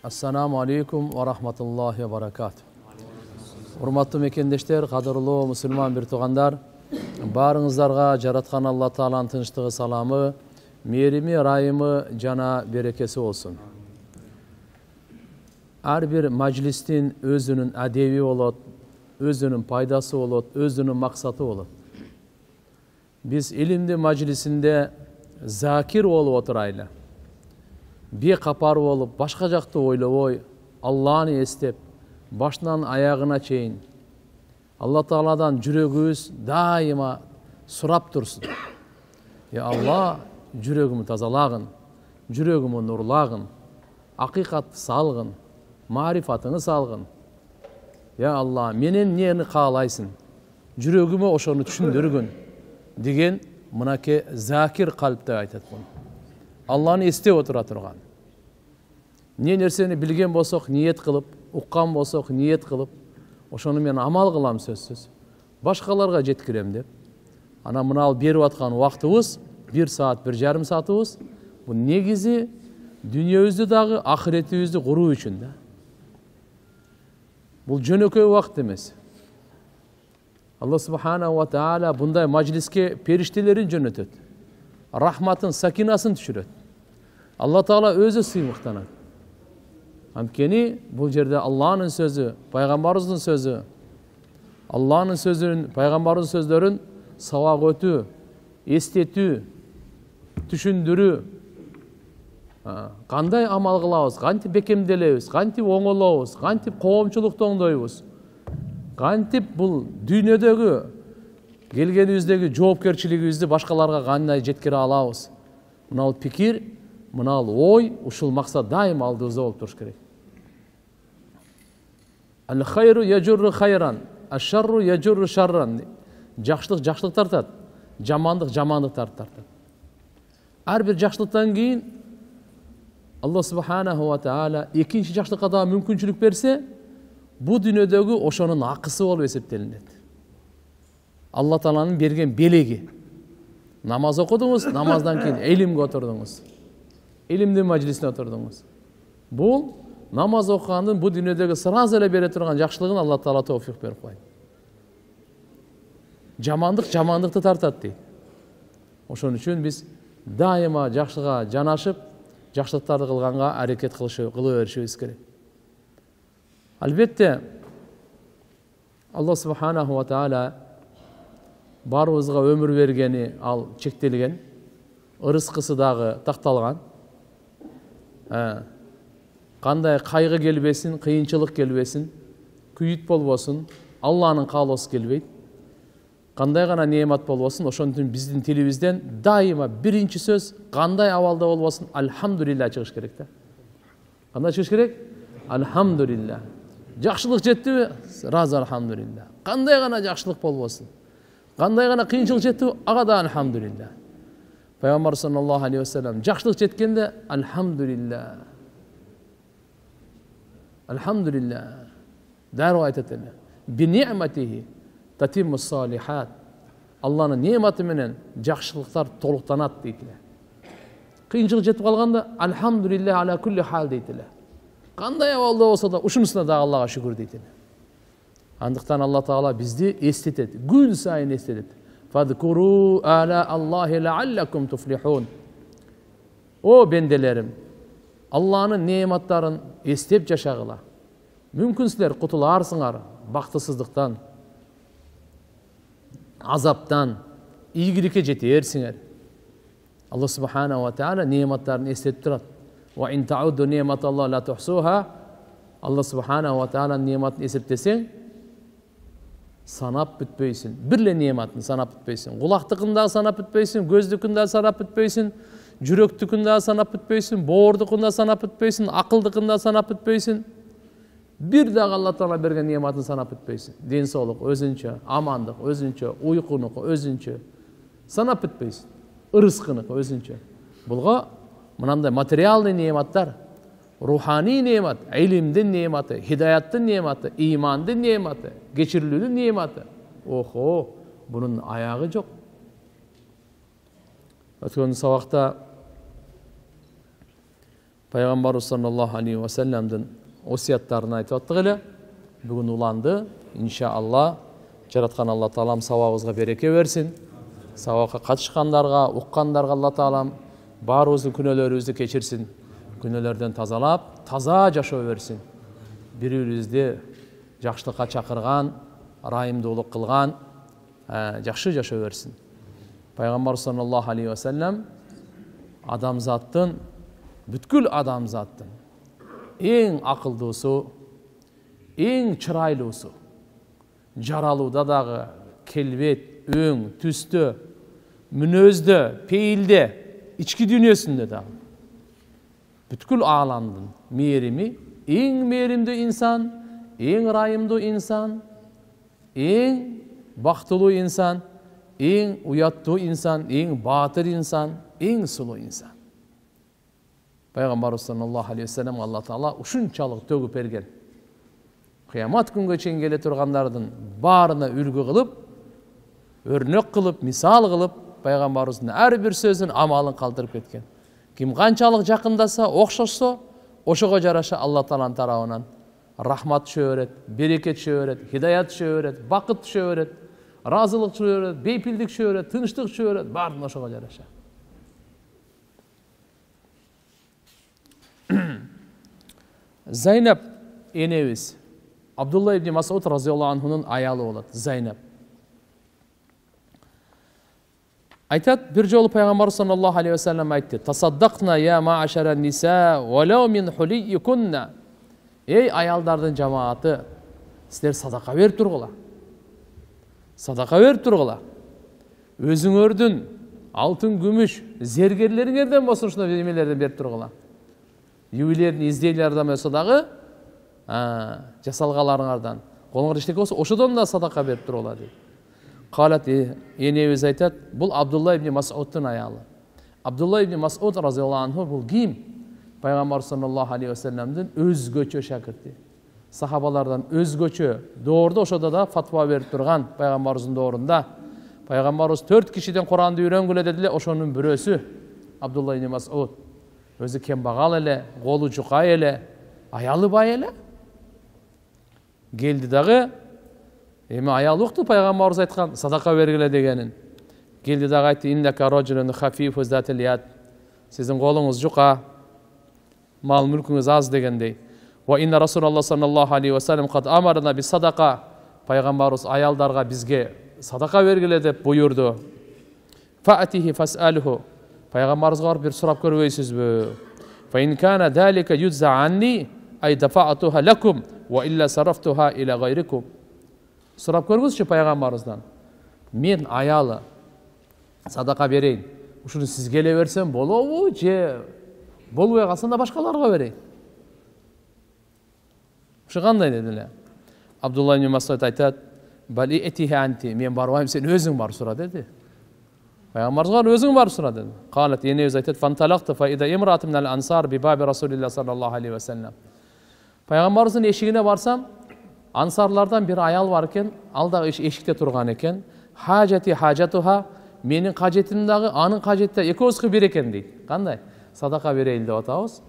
Assalamu alaikum wa rahmatullahi wa barakatuh. Урматтуу мекендештер, кадырлуу мусулман бир туугандар, баарыңыздарга жараткан Алла Тааланын тынчтыгы, саламы, мээрими, ырайымы жана берекеси болсун. Ар бир мажлистин өзүнүн адеби болот, өзүнүн пайдасы болот, өзүнүн максаты болот. Биз илимди мажлисинде закир болуп отурайлы. Бекапар болуп, башка жакты ойлобой, Алланы эстеп, башынан аягына чейин Алла Тааладан жүрөгүбүз дайыма сурап турсун. Я Алла, жүрөгүмү тазалагын, жүрөгүмү нурлагын, акыйкатты салгын, марифатыңы салгын. Я Алла, менен эмнени каалайсың? Жүрөгүмө ошону түшүндүргүн деген мынакей закир калп деп айтат буну. Алланы эстеп отура турган. Не нерсени билген болсок, ниет кылып, уккан болсок, ниет кылып, ошону мен амал кылам сөзсүз. Башкаларга жеткирем деп. Ана мына берип аткан убактыбыз 1 саат, 1,5 саатыбыз бул негизи дүйнөбүздү дагы ахиретибизди куруу үчүн да. Бул жөнөкөй убакыт эмес. Алла субханаху ва таала bunday мажлиске периштелерин жөнөтөт. Рахматын, сакинасын түшүрөт. Алла Таала өзү сыймыктанат. Анткени бул жерде Алланын сөзү, пайгамбарыбыздын сөзү, Алланын сөзүн, пайгамбарыбыздын сөздөрүн сабак өтүү, эстетүү, түшүндүрүү, кандай амал кылабыз, кантип бекемделебиз, кантип оңолобуз, кантип коомчулукту оңдойбуз, кантип бул дүйнөдөгү келгенибиздеги жоопкерчилигибизди башкаларга кандай жеткире алабыз. Мына пикир, мына ой, ушул максат дайым алдыбызда болуп туруш керек. Ал-хайру яжурру хайран, аш-шарру яжурру шарран. Жакшылык жакшылык тартат, жамандык жамандык тартат. Ар бир жакшылыктан кийин Алла субханаху ва таала экинчи жакшылыкка да мүмкүнчүлүк берсе, бу дүйнөдөгү ошонун акысы болуп эсептелинет. Алла Тааланын берген белеги. Намаз окудуңуз, намаздан кийин илимге отурдуңуз. Илимдин мажлисине отурдуңуз. Бул намаз окугандын бу дүйнөдөгү сразу эле бере турган жакшылыгын Алла Таала товфик берип койт. Жамандык жамандыкты тартат дейт. Ошон үчүн биз дайыма жакшыга жанашып, жакшылыктарды кылганга аракет кыла беришибиз керек. Албетте Алла субханаху ва таала барыбызга өмүр бергени ал чектелген, ырыскысы дагы такталган. Кандай кайгы келбесин, кыйынчылык келбесин, күйүт болбосун, Алланын каалоосу келбейт. Кандай гана неемат болбосун, ошон үчүн биздин тилибизден дайыма биринчи сөз кандай абалда болбосун, альхамдулилла чыгыш керек да. Кандай чыгыш керек? Альхамдулилла. Жакшылык жеттиби? Сразу альхамдулилла. Кандай гана жакшылык болбосун, кандай гана кыйынчылык жеттиби? Ага да альхамдулилла. Пайгамбар саллаллаху алейхи ва саллям жакшылык жеткенде альхамдулилла. Альхамдулилла. Дароо айтат эле. Би ниъматихи татимму салихат. Алланын неематы менен жакшылыктар толуктанат дейт эле. Кыйынчылык жетип калганда альхамдулилла аля кулли хал дейт эле. Кандай абалда болсо да ушунусуна да Аллага шүгүр дейт эле. Андыктан Алла Таала бизди эстетет, күн сайын эстетет. Фадкуру ала Аллахи лааллакум туфлихун. О бенделерим, Алланын неематтарын эстеп жашагыла. Мүмкүн силер кутуларсыңар бактысыздыктан, азаптан, ийгиликке жетерсиңер. Алла субханаху ва таала неематтарын эстетип турат. Ва ин таудду неематаллахи ла тухсуха. Алла субханаху ва тааланын неематын эсептесең, санап бүтпөйсүн. Бирле неематын санап бүтпөйсүн. Кулактыкын да санап бүтпөйсүн, көздүкүн да санап бүтпөйсүн, жүрөктүкүн да санап бүтпөйсүн, боордукун да санап бүтпөйсүн, акылдыкын да санап бүтпөйсүн. Бир дагы Алла Таала берген неематын санап бүтпөйсүн. Ден соолук өзүнчө, амандык өзүнчө, уйкунук өзүнчө санап бүтпөйсүн. Ырыскынык өзүнчө. Булга мынандай материалдык неематтар, руханий неемат, илимдин неематы, хидаяттын неематы, имандын неематы, кечирилүүдүн неематы. Охо, бунун аягы жок. Өткөн сабакта Пайғамбарыбыз саллаллаху алейхи ва салламдың осияттарын айтып аттық эле. Бүгін уланды. Иншалла жаратқан Алла Таалам сауабыңызға береке берсін. Сауапқа қатышқандарға, ұққандарға Алла Таалам барыбыздың күнәлөрүбүздү кечирсин. Күнәлөрдөн тазалап, таза жашоо берсин. Бири-бирибизди жакшылыкка чакырган, райымдуулук кылган, жакшы жашоо берсин. Пайгамбар саллаллаху алейхи ва саллам адамзаттын, бүткүл адамзаттын эң акылдуусу, эң чырайлуусу, жаралууда дагы, келбет, өң, түстө, мүнөздө, пейилде, ички дүйнөсүндө дагы бүткүл ааламдын мээрими, эң мээримдүү инсан, эң ырайымдуу инсан, эң бактылуу инсан, эң уяттуу инсан, эң баатыр инсан, эң сулуу инсан. Пайгамбарыбыз саллаллаху алейхи ва саллам Алла Таала ушунчалык төгүп берген. Кыямат күнгө чейин келе тургандардын баарына үлгү кылып, өрнөк кылып, мисал кылып, пайгамбарыбыздын ар бир сөзүн, амалын калтырып кеткен. Ким канчалык жакындаса, окшошсо, ошого жараша Алла Тааланын тарабынан рахмат түшө берет, берекет түшө берет, хидаят түшө берет, бакыт түшө берет, разылык түшө берет, бейпилдик түшө берет, тынчтык түшө берет, баарын ошого жараша. Зайнап энебиз Абдулла ибн Масуд разияллаху анхунун аялы болот, Зайнап. Айтат, бир жолу пайгамбар саллаллаху алейхи ва саллам айтты: "Тасаддақна я маашара ниса, валау мин хулийкунна." Эй аялдардын жамааты, силер садака берип тургула. Садака берип тургула. Өзүңөрдүн алтын, күмүш, зергерлериңерден болсун ушундай немелерден берип тургула. Юбилейный изделиялардан болсо дагы, жасалгаларыңардан, колуңар иштеке болсо, ошодон да садака берип тургула дейт. Калат, энебиз айтат, бул Абдулла ибн Масудтун аялы. Абдулла ибн Масуд разияллаху анху бул ким? Пайгамбар саллаллаху алейхи ва салламдын өзгөчө шакирти. Сахабалардан өзгөчө, доордо ошодо да фатва берип турган пайгамбарыбыздын доорунда. Пайгамбарыбыз 4 кишиден Куранды үйрөнгүлө дедиле, ошонун бирөөсү Абдулла ибн Масуд. Өзү кембагал эле, колу жукай эле, аялы бай эле. Келди дагы, эми аялы укту пайгамбарыбыз айткан садака бергиле дегенин. Келди дагы айтты: "Иннака раджулун хафифу затил яд." Сиздин колуңуз жука, мал мүлкүңүз аз дегендей. "Ва инна Расулаллах саллаллаху алейхи ва саллам кад амарна би садака." Пайгамбарыбыз аялдарга бизге садака бергиле деп буйурду. "Фаатихи фас'алху." Пайгамбарыбызга барып бир сурап көрбөйсүзбү? "Фа ин кана далика юза анни ай дафаатуха лакум ва илля сарафтуха иля гайрикум." Сурап көргүзчү пайгамбарыбыздан. Мен аялы садака берейин. Ушуну сизге эле берсем болобу же болбой калса да башкаларга берейин? Ушу кандай дедиле? Абдулла ибн Масуд айтат: "Бали этиха анти." Мен барбайм, сен өзүң бар сура деди. Пайгамбарыбызга өзүң бар сура деди. Калат, энебиз айтат: "Фанталакты фа ида имраатун минал ансар би баби Расулилlah саллаллаху алейхи ва саллам." Пайгамбарыбыздын эшигине барсам, ансарлардан бир аял бар экен, ал дагы эшикте турган экен. "Хажати хажатуха." Менин кажетим дагы, анын кажети да экөөбүзгө бир экен дейт. Кандай? Садака берейин деп атабыз.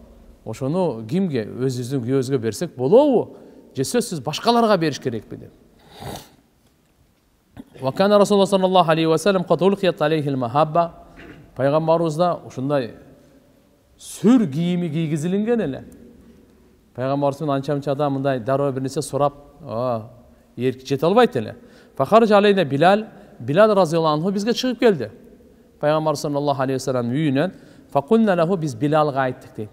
Ошону кимге? Өзүбүздүн күйөөбүзгө берсек болобу? Же сөзсүз башкаларга бериш керекпи деп. Ва кана Расулуллах саллаллаху алейхи ва саллам кад улкият алейхил махабба. Пайгамбарыбызда ушундай сүр кийими кийгизилинген эле. Пайгамбарыбыздын анча-мынча адам мындай дароо бир нерсе сурап, эрки жете албайт эле. Фахарж алейна Билал, Билал разияллаху анху бизге чыгып келди. Пайгамбар саллаллаху алейхи ва саллам үйүнөн. Факулна лаху, биз Билалга айттык дейт.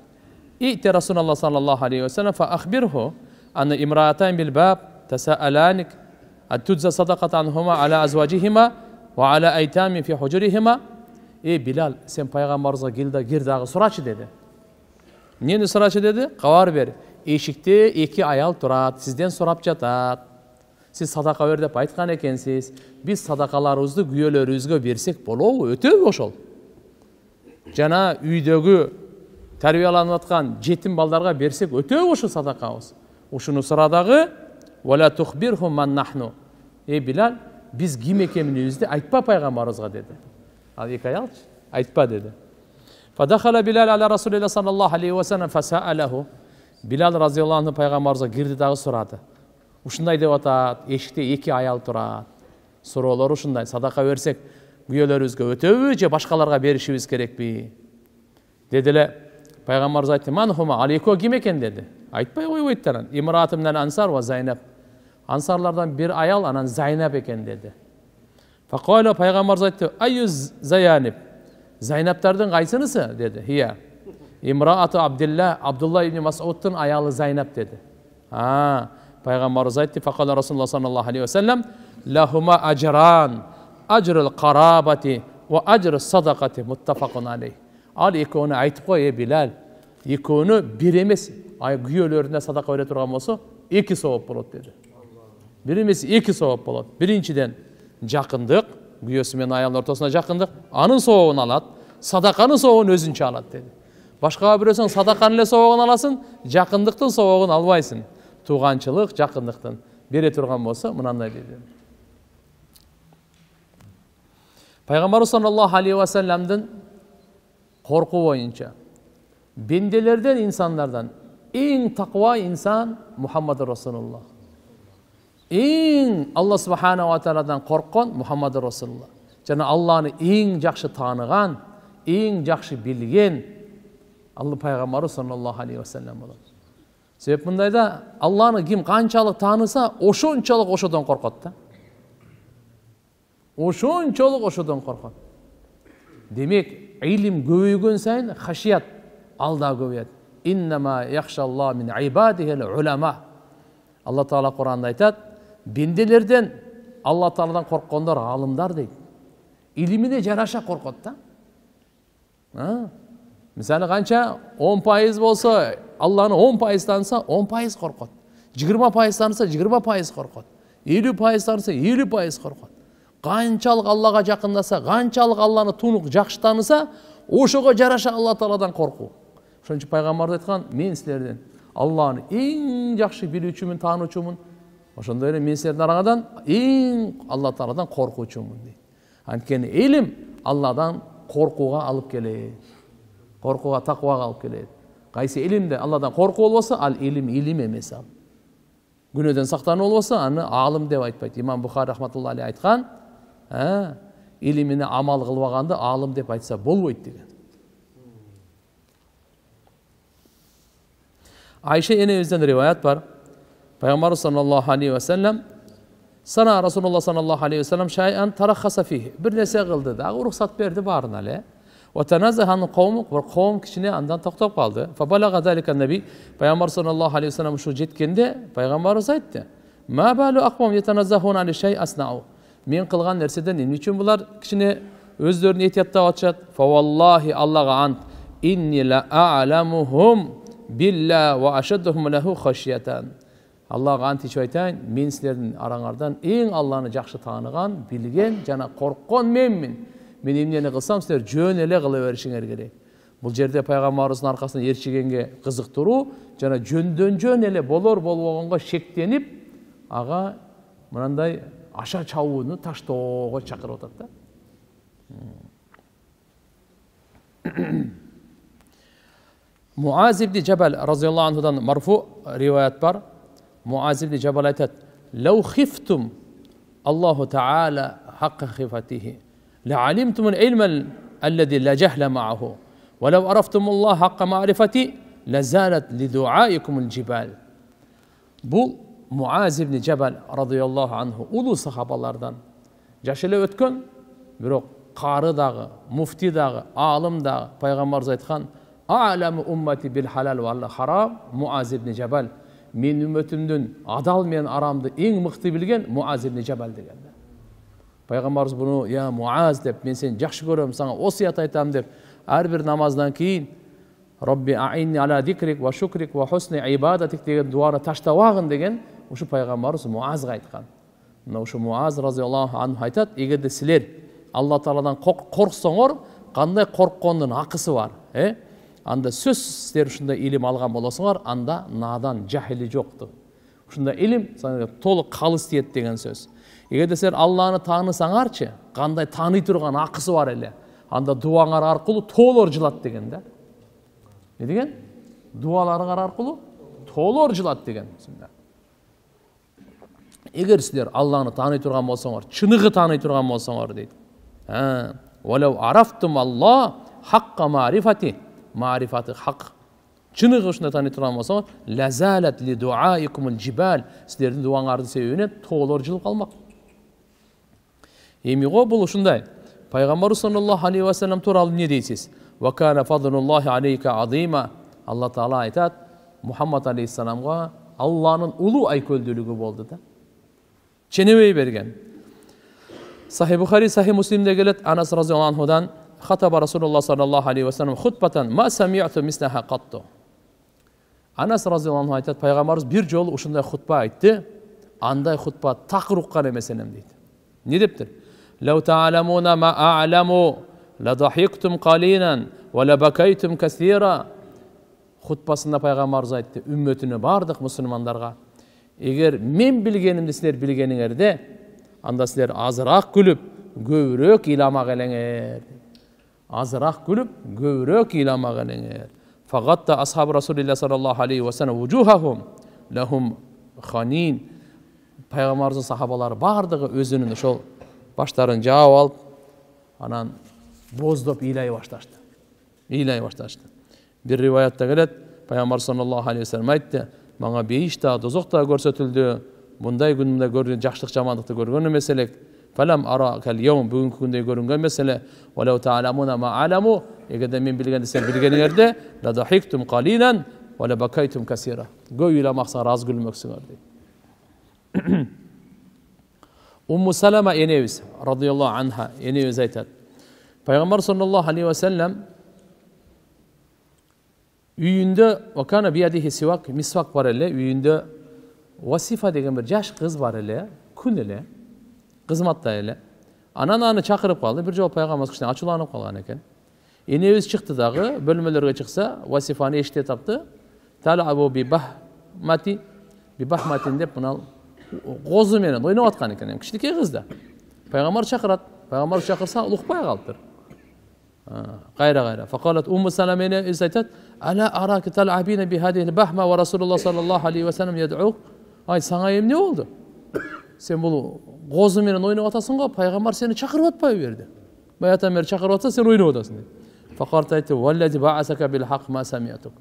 "Ити Расулуллах саллаллаху алейхи ва саллам фа ахбирху анна имраатайн бил баб тасааланик аттуза садакат анхума ала азважихима ва ала айтами фи хужурихима." Билал, сен пайгамбарыбызга кир дагы сурачы деди. Эмнени сурачы деди? Кабар бер. Эшикте эки аял турат, сизден сурап жатат. Сиз садака бер деп айткан экенсиз. Биз садакаларыбызды күйөөлөрүбүзгө берсек болобу? Өтөбү ошол? Жана үйдөгү тарбияланып аткан жетим балдарга берсек өтөбү ошо садакабыз? Ушуну сурадагы "Вала тухбирхум ман нахну." Билал, биз ким экенибизди айтпа пайгамбарыбызга деди. Ал эки аялчы айтпа деди. Fadakhala Bilal ala Rasulillah sallallahu aleyhi ve sellem fasa'alahu. Bilal razıyallahu anh peygamberimize girdi dağı soradı. Ушундай деп атат, эшикте эки аял турат. Суроолору ушундай, садака берсек күйөөлөрүбүзгө өтөбү же башкаларга беришибиз керекпи? Дедиле. Пайгамбарыбыз айтты: "Ман хума?" Ал экөө ким экен деди. Айтпай койбойт анан. Имрату минал ансар ва Зайнаб. Ансарлардан бир аял, анан Зайнаб экен деди. Факала пайгамбарыбыз айтты: "Айю Заяниб?" Зайнаптардын кайсынысы деди. "Хия имраату Абдулла, Абдулла ибн Мас'удтун аялы Зайнаб" деди. Пайгамбарыбыз айтты: "Факала Расулуллах саллаллаху алейхи ва саллям: "Лахума ажран, ажрул карабати ва ажрус садакати муттафакун алейх." Ал экөөнү айтып кой, Билал. Экөөнү бир эмес, күйөөлөрүнө садака бере турган болсо, эки сооп болот деди. Бир эмес, эки сооп болот. Биринчиден жакындык, күйөөсү менен аялдын ортосуна жакындык, анын сообун алат, садаканын сообун өзүнчө алат деди. Башкага берсең садаканын эле сообун аласың, жакындыктын сообун албайсың. Туганчылык жакындыктын бере турган болсо, мынандай деди. Пайгамбар саллаллаху алейхи ва салламдын корку боюнча бенделерден, инсандардан эң таква инсан Мухаммад Расулуллах. Эң Алла субхана ва тааладан корккон Мухаммад Расулуллах. Жана Алланы эң жакшы тааныган, эң жакшы билген Алла пайгамбары саллаллаху алейхи ва саллам болот. Себеп мындайда, Алланы ким канчалык тааныса, ошончолук ошодон коркот да. Ошончолук ошодон коркот. Демек, илим көбөйгөн сайын хашият алда көбөйөт. Иннама яхшаллаху мин ибадихил улама. Алла Таала Куранда айтат, бенделерден Алла Тааладан корккондор алымдар дейт. Илимине жараша коркот да. Мисалы канча 10% болсо, Алланы 10% таныса, 10% коркот. 20% таныса, 20% коркот. 50% таныса, 50% коркот. Канчалык Аллага жакындаса, канчалык Алланы тунук жакшы таныса, ошого жараша Алла Тааладан коркуу. Ошон үчүн пайгамбар айткан: "Мен силерден Алланы эң жакшы билүүчүмүн, таануучумун. Ошондой эле мен силердин араңардан эң Алла Тааладан коркуучумун" дейт. Анткени илим Алладан коркууга алып келет. Коркууга, таквага алып келет. Кайсы илимде Алладан коркуу болбосо, ал илим эмес ал. Күнөөдөн сактануу болбосо, аны алым деп айтпайт. Имам Бухари рахматуллахи алейхи айткан, илимине амал кылбаганды алым деп айтса болбойт деген. Айша энебизден риваят бар. Пайгамбар саллаллаху алейхи ва саллям сана Расулуллах саллаллаху алейхи ва саллям шай'ан тараххаса фихи. Бир нерсе кылды да, уруксат берди баарына эле. Ва таназахан кавм, бир кавм кичине андан токтоп калды. Фабалага залика наби. Пайгамбар саллаллаху алейхи ва саллям ушу жеткенде пайгамбарыбыз айтты: "Ма балу аквам ятаназахун али шай аснау." Мен кылган нерседен эмне үчүн булар кичине өздөрүн этияттап атышат? Фа валлахи Аллага ант, инни ла а'ламухум билла ва ашаддухум лаху хашиятан. Аллага ант ичип айтайын, мен силердин араңардан эң Алланы жакшы тааныган, билген жана корккон менмин. Мен эмнени кылсам силер жөн эле кыла беришиңер керек. Бул жерде пайгамбарыбыздын аркасынан ээрчигенге кызыктыруу жана жөндөн жөн эле болор болбогонго шектенип, ага мындай аша чабууну таштоого чакырып атат да. Муаз ибн Джабал разıyallahu anhudan marfu rivayet var. Muaz ibn Cebel aytat: "Law khiftum Allahu Teala hakka khifatihi la alimtumul ilma alladhi la jahla ma'ahu ve law araftumullah hakka ma'rifati la zalat li du'aikumul jibal." Bu Muaz ibn Cebel radıyallahu anhu ulu sahabalardan. Жаш эле өткөн, бирок кары дагы, муфти дагы, алым дагы. Пайгамбарыбыз айткан: "A'lamu ummati bil halal wal haram Muaz ibn Cebel." Мен үммөтүмдүн адал менен арамды эң мыкты билген Муаз ибн Джабал деген. Пайгамбарыбыз буну: "Я Муаз" деп, "Мен сени жакшы көрөм, сага осуят айтам" деп, ар бир намаздан кийин "Робби а'инни ала зикрик ва шукрик ва хусни ибадатик" деген дуаны таштабагын деген ушу пайгамбарыбыз Муазга айткан. Мына ушу Муаз разıyallahu анху айтат: "Эгерде силер Алла Тааладан корксоңор, кандай корккондун акысы бар, анда сөз силер ушундай илим алган болосуңар, анда надан, жахили жокту. Ушундай илим толук калыс тиет" деген сөз. Эгерде силер Алланы таанысаңарчы, кандай тааный турган акысы бар эле. анда дуаңар аркылуу тоолор жылат деген да. Не деген? Дуаларыңар аркылуу тоолор жылат деген. Эгер силер Аллахны тааный турган болсоңор, чыныгы тааный турган болсоңор дейт. Валау арафтум Аллах хакка марифати, марифаты хак. Чыныгы ушундай тааный турган болсоңор, лазалат ли дуаикумул жибал, силердин дуаңардын себебинен тоолор жылып калмак. Эми го бул ушундай. Пайгамбар саллаллаху алейхи ва саллям тууралуу эмне дейсиз? Ва кана фадлуллахи алейка азима. Алла таала айтат, Мухаммад алейхиссаламга Алланын улуу айкөлдүүлүгү болду да. Ченебей берген. Сахih Bukhari, Sahih Muslim'de gelet Anas radıyallahu anhu'dan Hataba Resulullah sallallahu aleyhi ve sellem hutbatan ma sami'tu mislaha qattu. Anas radıyallahu anhu aytат, Peygamberimiz bir жолу ушундай хутба айтты. Андай хутба так уккан эмес энем дейт. Не дептир? Лау та'ламуна ма a'lamu la dahiktum qalilan wa la bakaytum kaseera. Хутбасында Peygamberimiz айтты, үммөтүнө бардык мусулмандарга, эгер мен билгенимди силер билгениңерде, анда силер азыраак күлүп, көбүрөөк ыйламак элеңер. Азыраак күлүп, көбүрөөк ыйламак элеңер. Фагатта асхабу Расулилlah sallallahu aleyhi ve sellem vujuhahum lahum khanin. Peygamberimizin sahabalары бардыгы өзүнүн ошол баштарын жаап алып, анан боздоп ыйлай башташты. Ыйлай башташты. Bir rivayette gelet, Peygamber sallallahu aleyhi ve sellem aytты, мага бейишта, дозокта көрсөтүлдү, мындай күндө көргөн жакшылык жамандыкты көргөн эмес элек. Фалам ара кал йом, бүгүнкү күндө көргөн эмес эле. Валау та'ламуна ма а'ламу, эгерде мен билгенди сен билгениңерде, ла дахиктум қалилан, ва ла бакайтум касира. Көп ыйламаксыңар, аз күлмөксүңөр дейт. Умму Салама энебиз радıyallahu анха энебиз айтат. Пайгамбар саллаллаху алейхи ва саллям үйүндө окана биядихи сивак, мисвак бар эле, үйүндө Васифа деген бир жаш кыз бар эле, күн эле, кызматта эле. Анан аны чакырып калды, бир жолу Пайгамбарыбыз кичине ачууланып калган экен. Энебиз чыкты дагы, бөлмөлөргө чыкса, Васифаны эшикте тапты. Талабу би бахматин деп мына козу менен ойноп аткан экен, кичинекей кыз да. Пайгамбар чакырат, Пайгамбар чакырса укпай калыптыр. Gayra. Fakat Ummu Salame'ne izletet, ala araki tal'abine bihadihil bahma ve Resulullah sallallahu aleyhi ve sellem yed'uk. Ay sana ne oldu? Sen bunu gozu menen oynap atasın go, Peygamber seni çakırıp atpay berdi. Bayatan beri çakırıp atsa sen oynap atasın dedi. Fakat aytı, "Vallazi ba'asaka bil haq ma sami'tuk."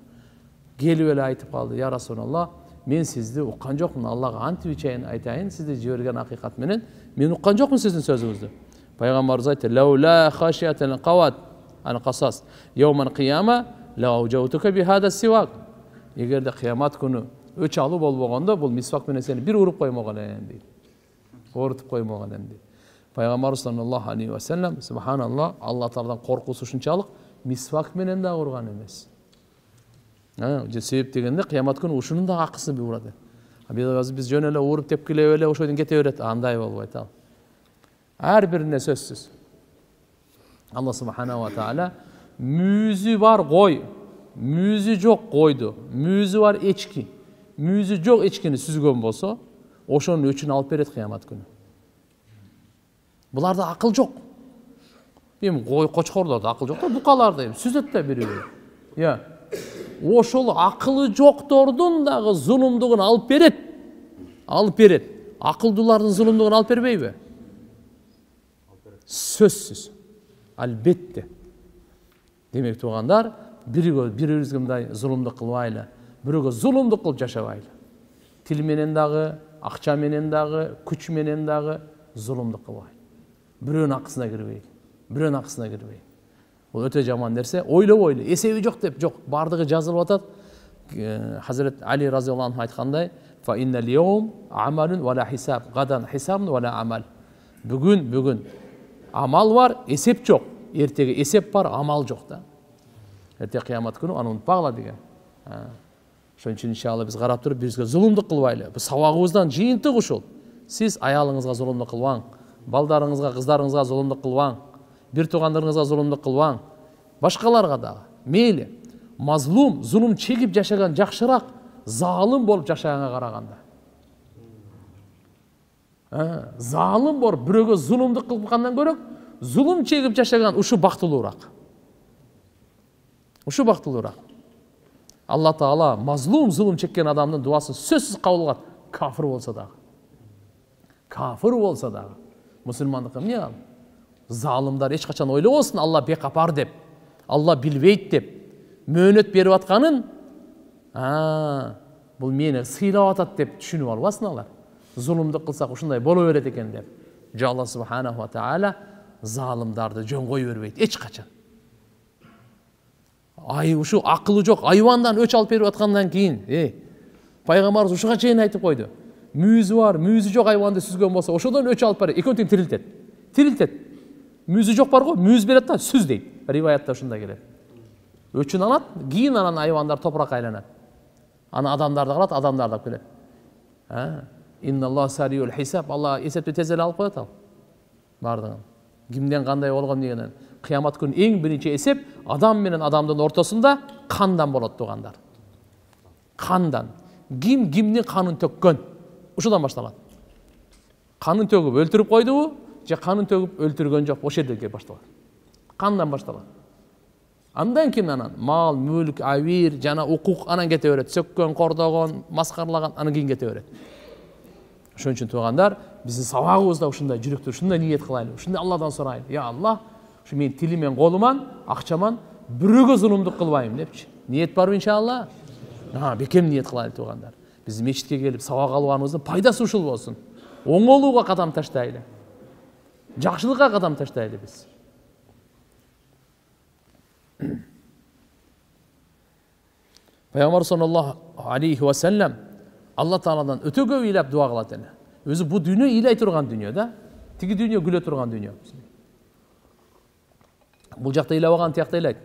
Gelip ele aytıp kaldı, ya Resulullah, men sizdi uqqan jokmун, Allah'a antip içeyin aytayın, sizdi jibirgen hakikat menen, men uqqan jokmун sizin sözünüzdü. Peygamberimiz aytı, "Law la khashiyatal qawat al-qasas yawmal qiyama la awjawtuka bi hada siwak." Egerde kıyamat günü öç alıp bolboganda bul misvak menen seni bir urup koymagan elem deydi. Orutup koymagan elem deydi. Peygamber sallallahu aleyhi ve sellem subhanallah Allah Taala'dan korkusu şunçalık misvak menen de urgan emes. Sebep degende kıyamat günü uşunun da akısı bir uradı. Biz jön ele urup tepkilep ele oşoydun kete öret, anday bolbойт ал. Her birine sözsüz. Allah subhanahu wa ta'ala müzü var koy, müzü çok koydu, müzü var içki, müzü çok içkini süzgön bolsa, oşonun öçünü alıp beret kıyamat günü. Bularda akıl çok. Benim koçkorlarda akıl çok da bukalarda süzet de biri. Ya, oşolu akıllı joktordun dağı zulümdüğünü alıp beret. Alıp beret. Akıldıların zulümdüğünü alıp berbey be. Sözsüz. Albatta. Demek tuğanlar biribizge mындай zulümdük kılbayla, birige zulümdük kılıp yaşabayla. Til menen dağı, akça menen dağı, küç menen dağı zulümdük kılbayla. Biröөнүн akısına girbeyi. Biröөнүн akısına girbeyi. O öte jaman derse, oyla, esebi jok dep, jok, bardığı жазылып atat. Hazret Ali radıyallahu anh aytkanday, fa innel yevm amalun ve la hisab, gadan hisabun ve la amal. Bugün amal var, esep çok. Ertege esep var, amal yok da. Erte kıyamat günü onu unutpagıla degen. Şoň üçin inşallah biz qarap turup bizge zulümdük kılbaylı. Bu sabagыбызdan жыйынтык uşul. Siz ayalыңызга zulümdük kılbaň, baldarыңызга, kızlarыңızga zulümdük kılbaň, bir tuğanlarыңızga zulümdük kılbaň, başkalarga da. Meyli, mazlum, zulüm çekip yaşagan jakşırak, zalim bolup yaşaganga karaganda. Zalim bolup biröөгө zulümdük kılгандан көрөк, zulum чегип жашаган ушу бактылуураак. Ушу бактылуураак. Алла Таала мазлум, зулум чеккен адамдын дуасын сөзсүз кабыл кылат, кафир болсо дагы. Кафир болсо дагы. Мусулмандыкка эмне ал? Залымдар эч качан ойлобосун Алла бекапар деп, Алла билбейт деп, мөөнөт берип атканын, бул мени сыйлап атат деп түшүнүп албасын алар. Зулумдук кылсак ушундай боло берет экен деп. Алла субханаху ва таала залымдарды жөн кое бербейт эч качан. Ушу акылы жок айвандан өч алып берип аткандан кийин, пайгамбарыбыз ушуга чейин айтып койду. Мүйүзү бар, мүйүзү жок айванды сүзгөн болсо, ошодон өч алып берет, экөө тең тирилтет. Тирилтет. Мүйүзү жок бар го, мүйүз берет да сүз дейт. Риваятта ушундай келет. Өчүн алат, кийин анан айвандар топуракка айланат. Аны адамдарды кылат, адамдар да келет. Инналлаху сариул хисаб. Алла эсепти тез эле алып коет ал. Бардыгын. Кимден кандай болгон дегенен. Кыямат күнү эң биринчи эсеп адам менен адамдын ортосунда кандан болот тугандар. Кандан. Ким кимдин канын төккөн? Ушудан башталат. Канын төгүп өлтүрүп койдубу, же канын төгүп өлтүргөн жок, ошол жерде башталат. Кандан башталат. Андан кийин анан мал, мүлк, авир, жана укук анан кете берет. Сөккөн, кордогон, маскарлаган анан кийин кете берет. Ошон үчүн туугандар, биздин сабагыбызда ушундай жүрөктө ушундай ниет кылайлы, ушундай Алладан сурайлы. Я Аллах, ушу мен тилимен, колуман, акчаман бирөөгө зулумдук кылбайм депчи. Ниет барбы иншалла? Бекем ниет кылайлы туугандар. Биз мечитке келип сабак алганыбыздын пайдасы ушул болсун. Оңолууга кадам таштайлы. Жакшылыкка кадам таштайлы биз. Пайгамбар саллаллаху алейхи ва саллям Алла Тааладан өтө көп ыйлап дуа кылат эле. Өзү бу дүйнө ыйлай турган дүйнө да. Тиги дүйнө күлө турган дүйнө. Бул жакта ыйлабаган тиякта ыйлайт.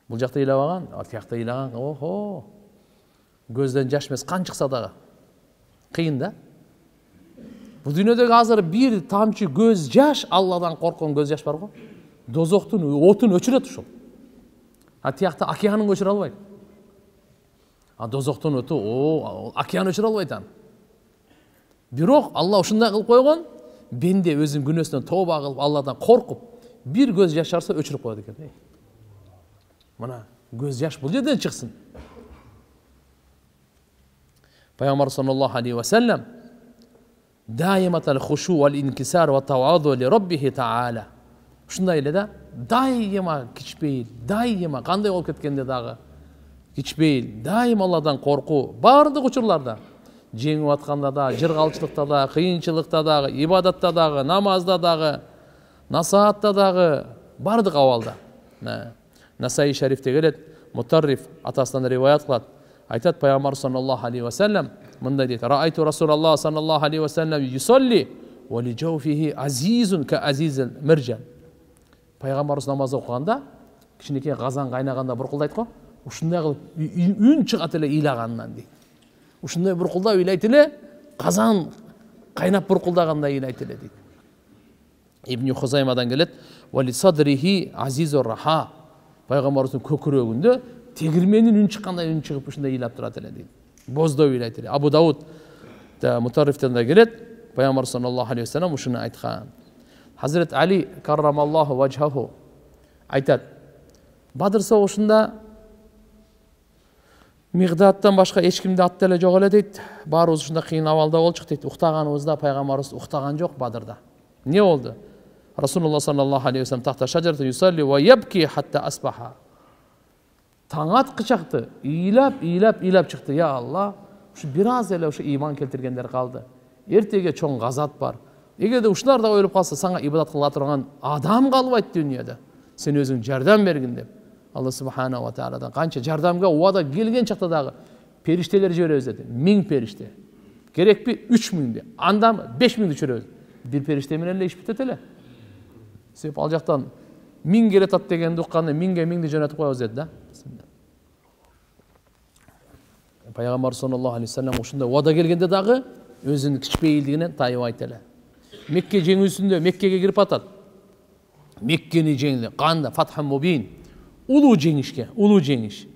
Бул жакта ыйлабаган, тиякта ыйлаган, охо. Көздөн жаш эмес, кан чыкса дагы. Кыйын да. Бул дүйнөдөгү азыр бир тамчы көз жаш, Алладан корккон көз жаш бар го. Дозоктун отун өчүрөт ушул. Тиякта океанын өчүрө албайт. Дозоктун оту, океан өчүрө албайт аны. Бирок Алла ушундай кылып койгон, бенде өзүнүн күнөөсүнөн тооба кылып, Алладан коркуп, бир көз жаш жарса өчүрүп коет экен. Мына көз жаш бул жерден чыксын. Пайгамбар саллаллаху алейхи ва саллям даиматал хушу вал инкисар ва таваду ли раббихи таала. Ушундай эле да, дайыма кичпейил, дайыма кандай болуп кеткенде дагы кичпейил, дайым Алладан коркуу бардык учурларда. Жеңип атканда да, жыргалчылыкта да, кыйынчылыкта дагы, ибадатта дагы, намазда дагы, насаатта дагы, бардык абалда. Насаи шарифте келет, Мутарриф атасынан риваят кылат. Айтат Пайгамбар саллаллаху алейхи ва саллям мындай дейт: "Раайту Расулаллах саллаллаху алейхи ва саллям юсалли ва ли жауфихи азизун ка азизил миржан." Пайгамбарыбыз намаз окуганда кичинекей казан кайнаганда буркулдайт го. Ушундай кылып үн чыгат эле ыйлагандан дейт. Ушундай буркулдап ыйлайт эле, казан кайнап буркулдагандай ыйлайт эле дейт. Ибн Хузаймадан келет: "Ва ли садрихи азизур раха." Пайгамбарыбыздын көкүрөгүндө тегирменин үн чыккандай үн чыгып ушундай ыйлап турат эле дейт. Боздоп ыйлайт эле. Абу Дауд Мутаррифтен да келет, Пайгамбар саллаллаху алейхи ва саллям ушуну айткан. Hazret Ali karramallahu vajhahu айтат: Бадыр согушунда Мигдаттан башка эч кимди атты эле жок эле дейт. Баарыбыз ушунда кыйын абалда болчук дейт. Уктаганыбызда Пайгамбарыбыз уктаган жок Бадырда. Эмне болду? Расулуллах саллаллаху алейхи ва саллям тахта шажарата юсалли ва ябки хатта асбаха. Таң аткычакты, ыйлап чыкты. Я Алла, ушу бир аз эле ушу ыйман келтиргендер калды. Эртеге чоң газат бар. Эгерде ушулар да өлүп калса, сага ибадат кыла турган адам калбайт дүйнөдө. Сен өзүң жардам бергин деп. Алла субханаху ва тааладан канча жардамга убада келген чакта дагы периштелер жиберебиз деди. 1000 периште. Керекпи 3000 де. Андан 5000 жиберебиз. Бир периште менен эле иш бүтөт эле. Себеп ал жактан 1000 келет дегенди укканда 1000ге 1000ди жөнөтүп коебуз деди да. Пайгамбар саллаллаху алейхи ва саллям ушундай убада келгенде дагы өзүнүн кичпейилдигинен тайыбайт эле. Мекке жеңүүсүндө Меккеге кирип атат. Меккени жеңди. Канда Фатхун Мубин. Улуу жеңишке, улуу жеңиш.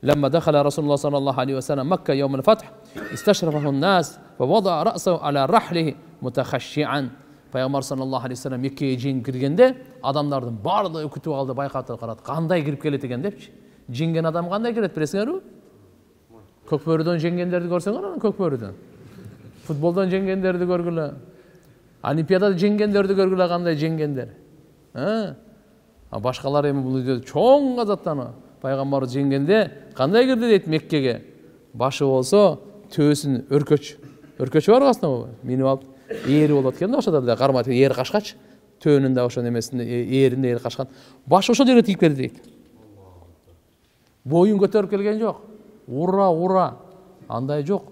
Ламма дахала Расулуллах саллаллаху алейхи ва саллям Макка йаумул фатх, исташрафаху ан-нас ва вада ра'саху ала рахлихи мутахашши'ан. Пайғамбар саллаллаху алейхи вассалам Меккеге жеңіп кіргенде адамдардың барлығы күтіп алды, байқатып қарады. Қандай кіріп келеді екен депші. Жеңген адам қандай кіреді білесіңдер ме? Көкбөріден жеңгендерді көрсеңдер, көкбөріден. Футболдан жеңгендерді көргілі. Олимпиадада жеңгендерді көргілі, қандай жеңгендер. Башқалар емі бұл үйде чоң азаттаны. Пайғамбар жеңгенде қандай кірді дейді Меккеге. Башы болса төсін өркөч. Өркөчі бар қасына мені алып. Ері болады екен ошада да қармайды. Ері қашқач. Төнінде ошо немесінде ерінде ері қашқан. Башы ошо жерге тиіп келді дейді. Бойын көтеріп келген жоқ. Ура. Андай жоқ.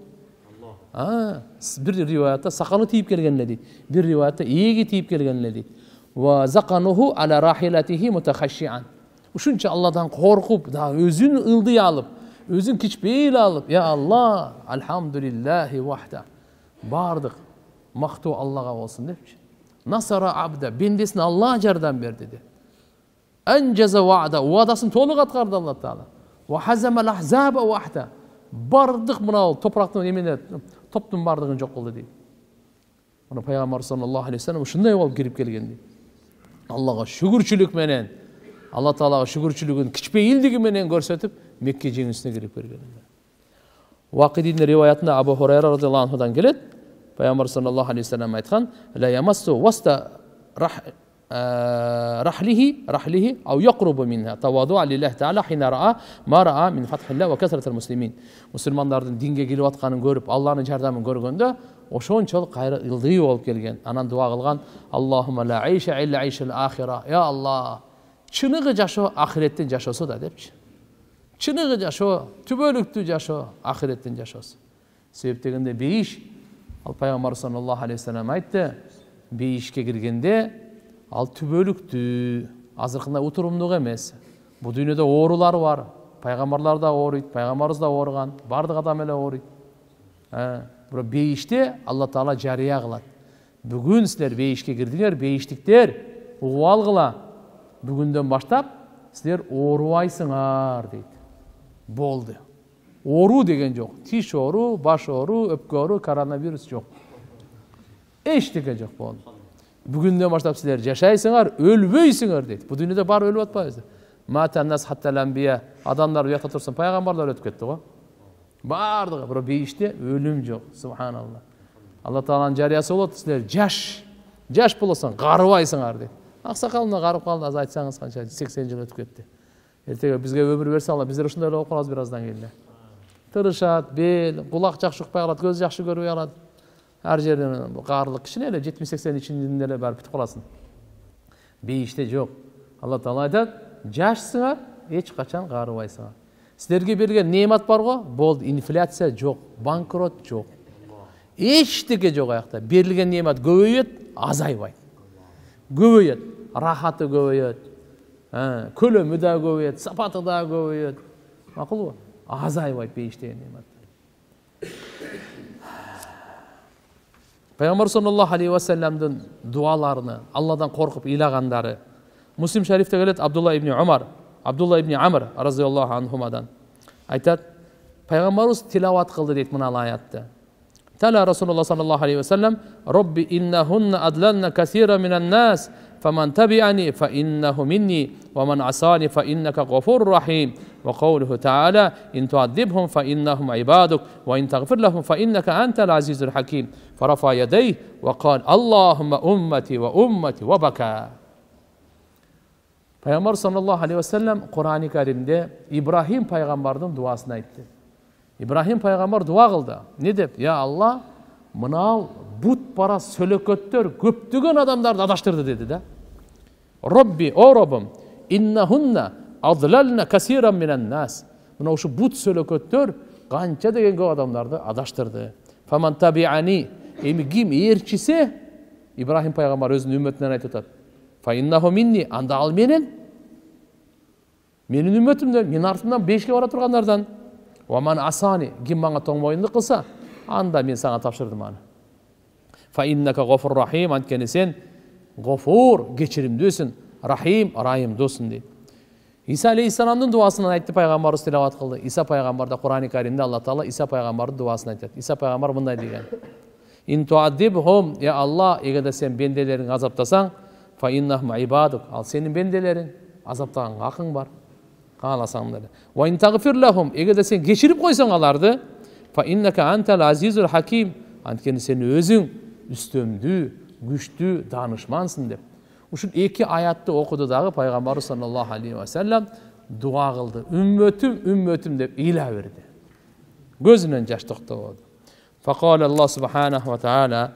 Bir rivayette sakalını tiyip gelgenle deydi. Bir rivayette iyiği tiyip gelgenle deydi. Ve zakanuhu ala rahilatihi mutahashshi'an. Uşuncha Allah'tan korkup da özün ıldıya alıp, özün kiçbeyle alıp, ya Allah, elhamdülillahi vahda. Bardık, maktu Allah'a olsun demiş. Nasara abda, bendesini Allah jardan berdi dedi. Enceze va'da, va'dasını toluk atkardı Allah Teala. Ve hazemel ahzaba vahda. Bardık buna topraktan yemin топтың бардығын жоқ болды дейді. Оны Пайғамбар саллаллаху алейхи вассалам ушундай болуп кирип келген дейді. Аллаға шүгүрчүлүк менен, Алла Таалага шүгүрчүлүгүн кичпейилдиги менен көрсөтүп Мекке жеңүүсүнө кирип келген. Вакидин риваятында Абу Хурайра радиаллаху анхудан келет. Пайғамбар саллаллаху алейхи вассалам айткан: "Ла ямассу васта рахлихи ау яқрубу минха тавадуа лиллахи таала хина раа ма раа мин фатхилла ва касратил муслимин." Мусулмандардын динге келип атканын көрүп, Алланын жардамын көргөндө ошончолук кайра ылдый болуп келген. Анан дуа кылган: "Аллахумма ла айша илля айшал ахира." Я Алла, чыныгы жашоо ахиреттин жашоосу да депчи. Чыныгы жашоо, түбөлүктүү жашоо ахиреттин жашоосу. Себеп дегенде бейиш, ал Пайгамбар саллаллаху алейхи вассалам айтты, бейишке киргенде ал түбөлүктүү, азыркында утурумдук эмес. Бул дүйнөдө оорулар бар. Пайгамбарлар да ооруйт, пайгамбарыбыз да ооруган, бардык адам эле ооруйт. Бирок бейиште Алла Таала жарыя кылат. Бүгүн силер бейишке кирдиңер, бейиштиктер, угуп алгыла. Бүгүндөн баштап силер оорубайсыңар дейт. Болду. Оору деген жок. Тиш оору, баш оору, өпкө оору, коронавирус жок. Эчтеке жок болду. Бүгүндөн баштап силер жашайсыңар, өлбөйсүңөр дейт. Бул дүйнөдө бар өлүп атпайбыз. Матаннас хатталамбия, адамдар уякта турсун, пайгамбарлар өтүп кетти го. Бардыгы, бирок бейиште өлүм жок. Субханалла. Алла Тааланын жарыясы болот, силер жаш болосуң, карыбайсыңар дейт. Аксакалына карып калды, аз айтсаңыз канча 80 жыл өтүп кетти. Эртеге бизге өмүр берсе Алла, биздер ушундай болуп калабыз бираздан кийин. Тырышат, бел, кулак жакшы укпай калат, көз жакшы көрбөй калат. Ар жерден каарылык кичине эле 70-80 ичинде эле барып бүтүп каласың. Бейиште жок. Алла Таала айтат: "Жашсыңар, эч качан каарыбайсыңар." Силерге берген неемат бар го, болду, инфляция жок, банкрот жок. Эчтеке жок аякта. Берилген неемат көбөйөт, азайбайт. Көбөйөт, рахаты көбөйөт. Көлөмү да көбөйөт, сапаты да көбөйөт. Макулбу? Азайбайт бейиштеги неемат. Пайгамбар саллаллаху алейхи вассаламдын дуаларыны, Алладан коркуп ыйлагандары. Муслим шарифте келет Абдулла ибн Амр разияллаху анхумадан. Айтат, пайгамбарыбыз тилават кылды дейт мына аятты. Тала Расулуллах саллаллаху алейхи вассалам: "Робби иннахунна адланна касира минан нас, фаман таби'ани фа иннаху минни, ва ман асани фа иннака гафур рахим." Ва каулуху та'ала: "Ин ту'аддибхум фа иннахум ибадук, ва ин тагфир лахум фа иннака антал азизул хаким." Фарафа ядей ва кал: "Аллахумма уммати ва уммати ва бака." Пайгамбар саллаллаху алейхи вассалам Кур'ан-ы Каримде Ибрахим пайгамбардын дуасын айтты. Ибрахим пайгамбар дуа кылды. Не деп? "Я Алла, мынау бут бара сөлөкөттөр көптөгөн адамдарды адаштырды" деди да. "Робби, о Роббум, иннахунна адлална касиран минан нас." Мына ушу бут сөлөкөттөр канча деген көп адамдарды адаштырды. "Фаман таби'ани", эми ким ээрчисе, Ибрахим пайгамбар өзүнүн үммөтүнөн айтып атат: "Фа иннаху минни", анда ал менин үммөтүмдөн, менин артымдан бешке бара тургандардан. "Ваман асани", ким мага тоң моюндук кылса, анда мен сага тапшырдым аны. "Фа иннака гафур рахим", анткени сен гафур, кечиримдүүсүн, рахим, райымдуусун дейт. Иса алейхиссаламдын дуасын айтты, пайгамбарыбыз тилават кылды. Иса пайгамбарда Кур'ан-ы Каримде Алла Таала Иса пайгамбардын дуасын айтат. Иса пайгамбар мындай деген: ин туадибхум, я Аллах, егерде сен бенделерин азаптасаң, фа иннахум ибадук, ал сенин бенделерин, азаптаганга акың бар. Кааласаң деле. Ва ин тагфир лахум, егерде сен кечирип койсоң аларды, фа иннака антал азизул хаким, анткени сен өзүң үстөмдүү, күчтүү, данышмансың деп. Ушул эки аятты окуду дагы пайгамбарыбыз саллаллаху алейхи ва саллям дуа кылды. Үммөтүм, үммөтүм деп ыйла берди. Gözünden yaş toktamadı. Fakal Allah subhanahu ve taala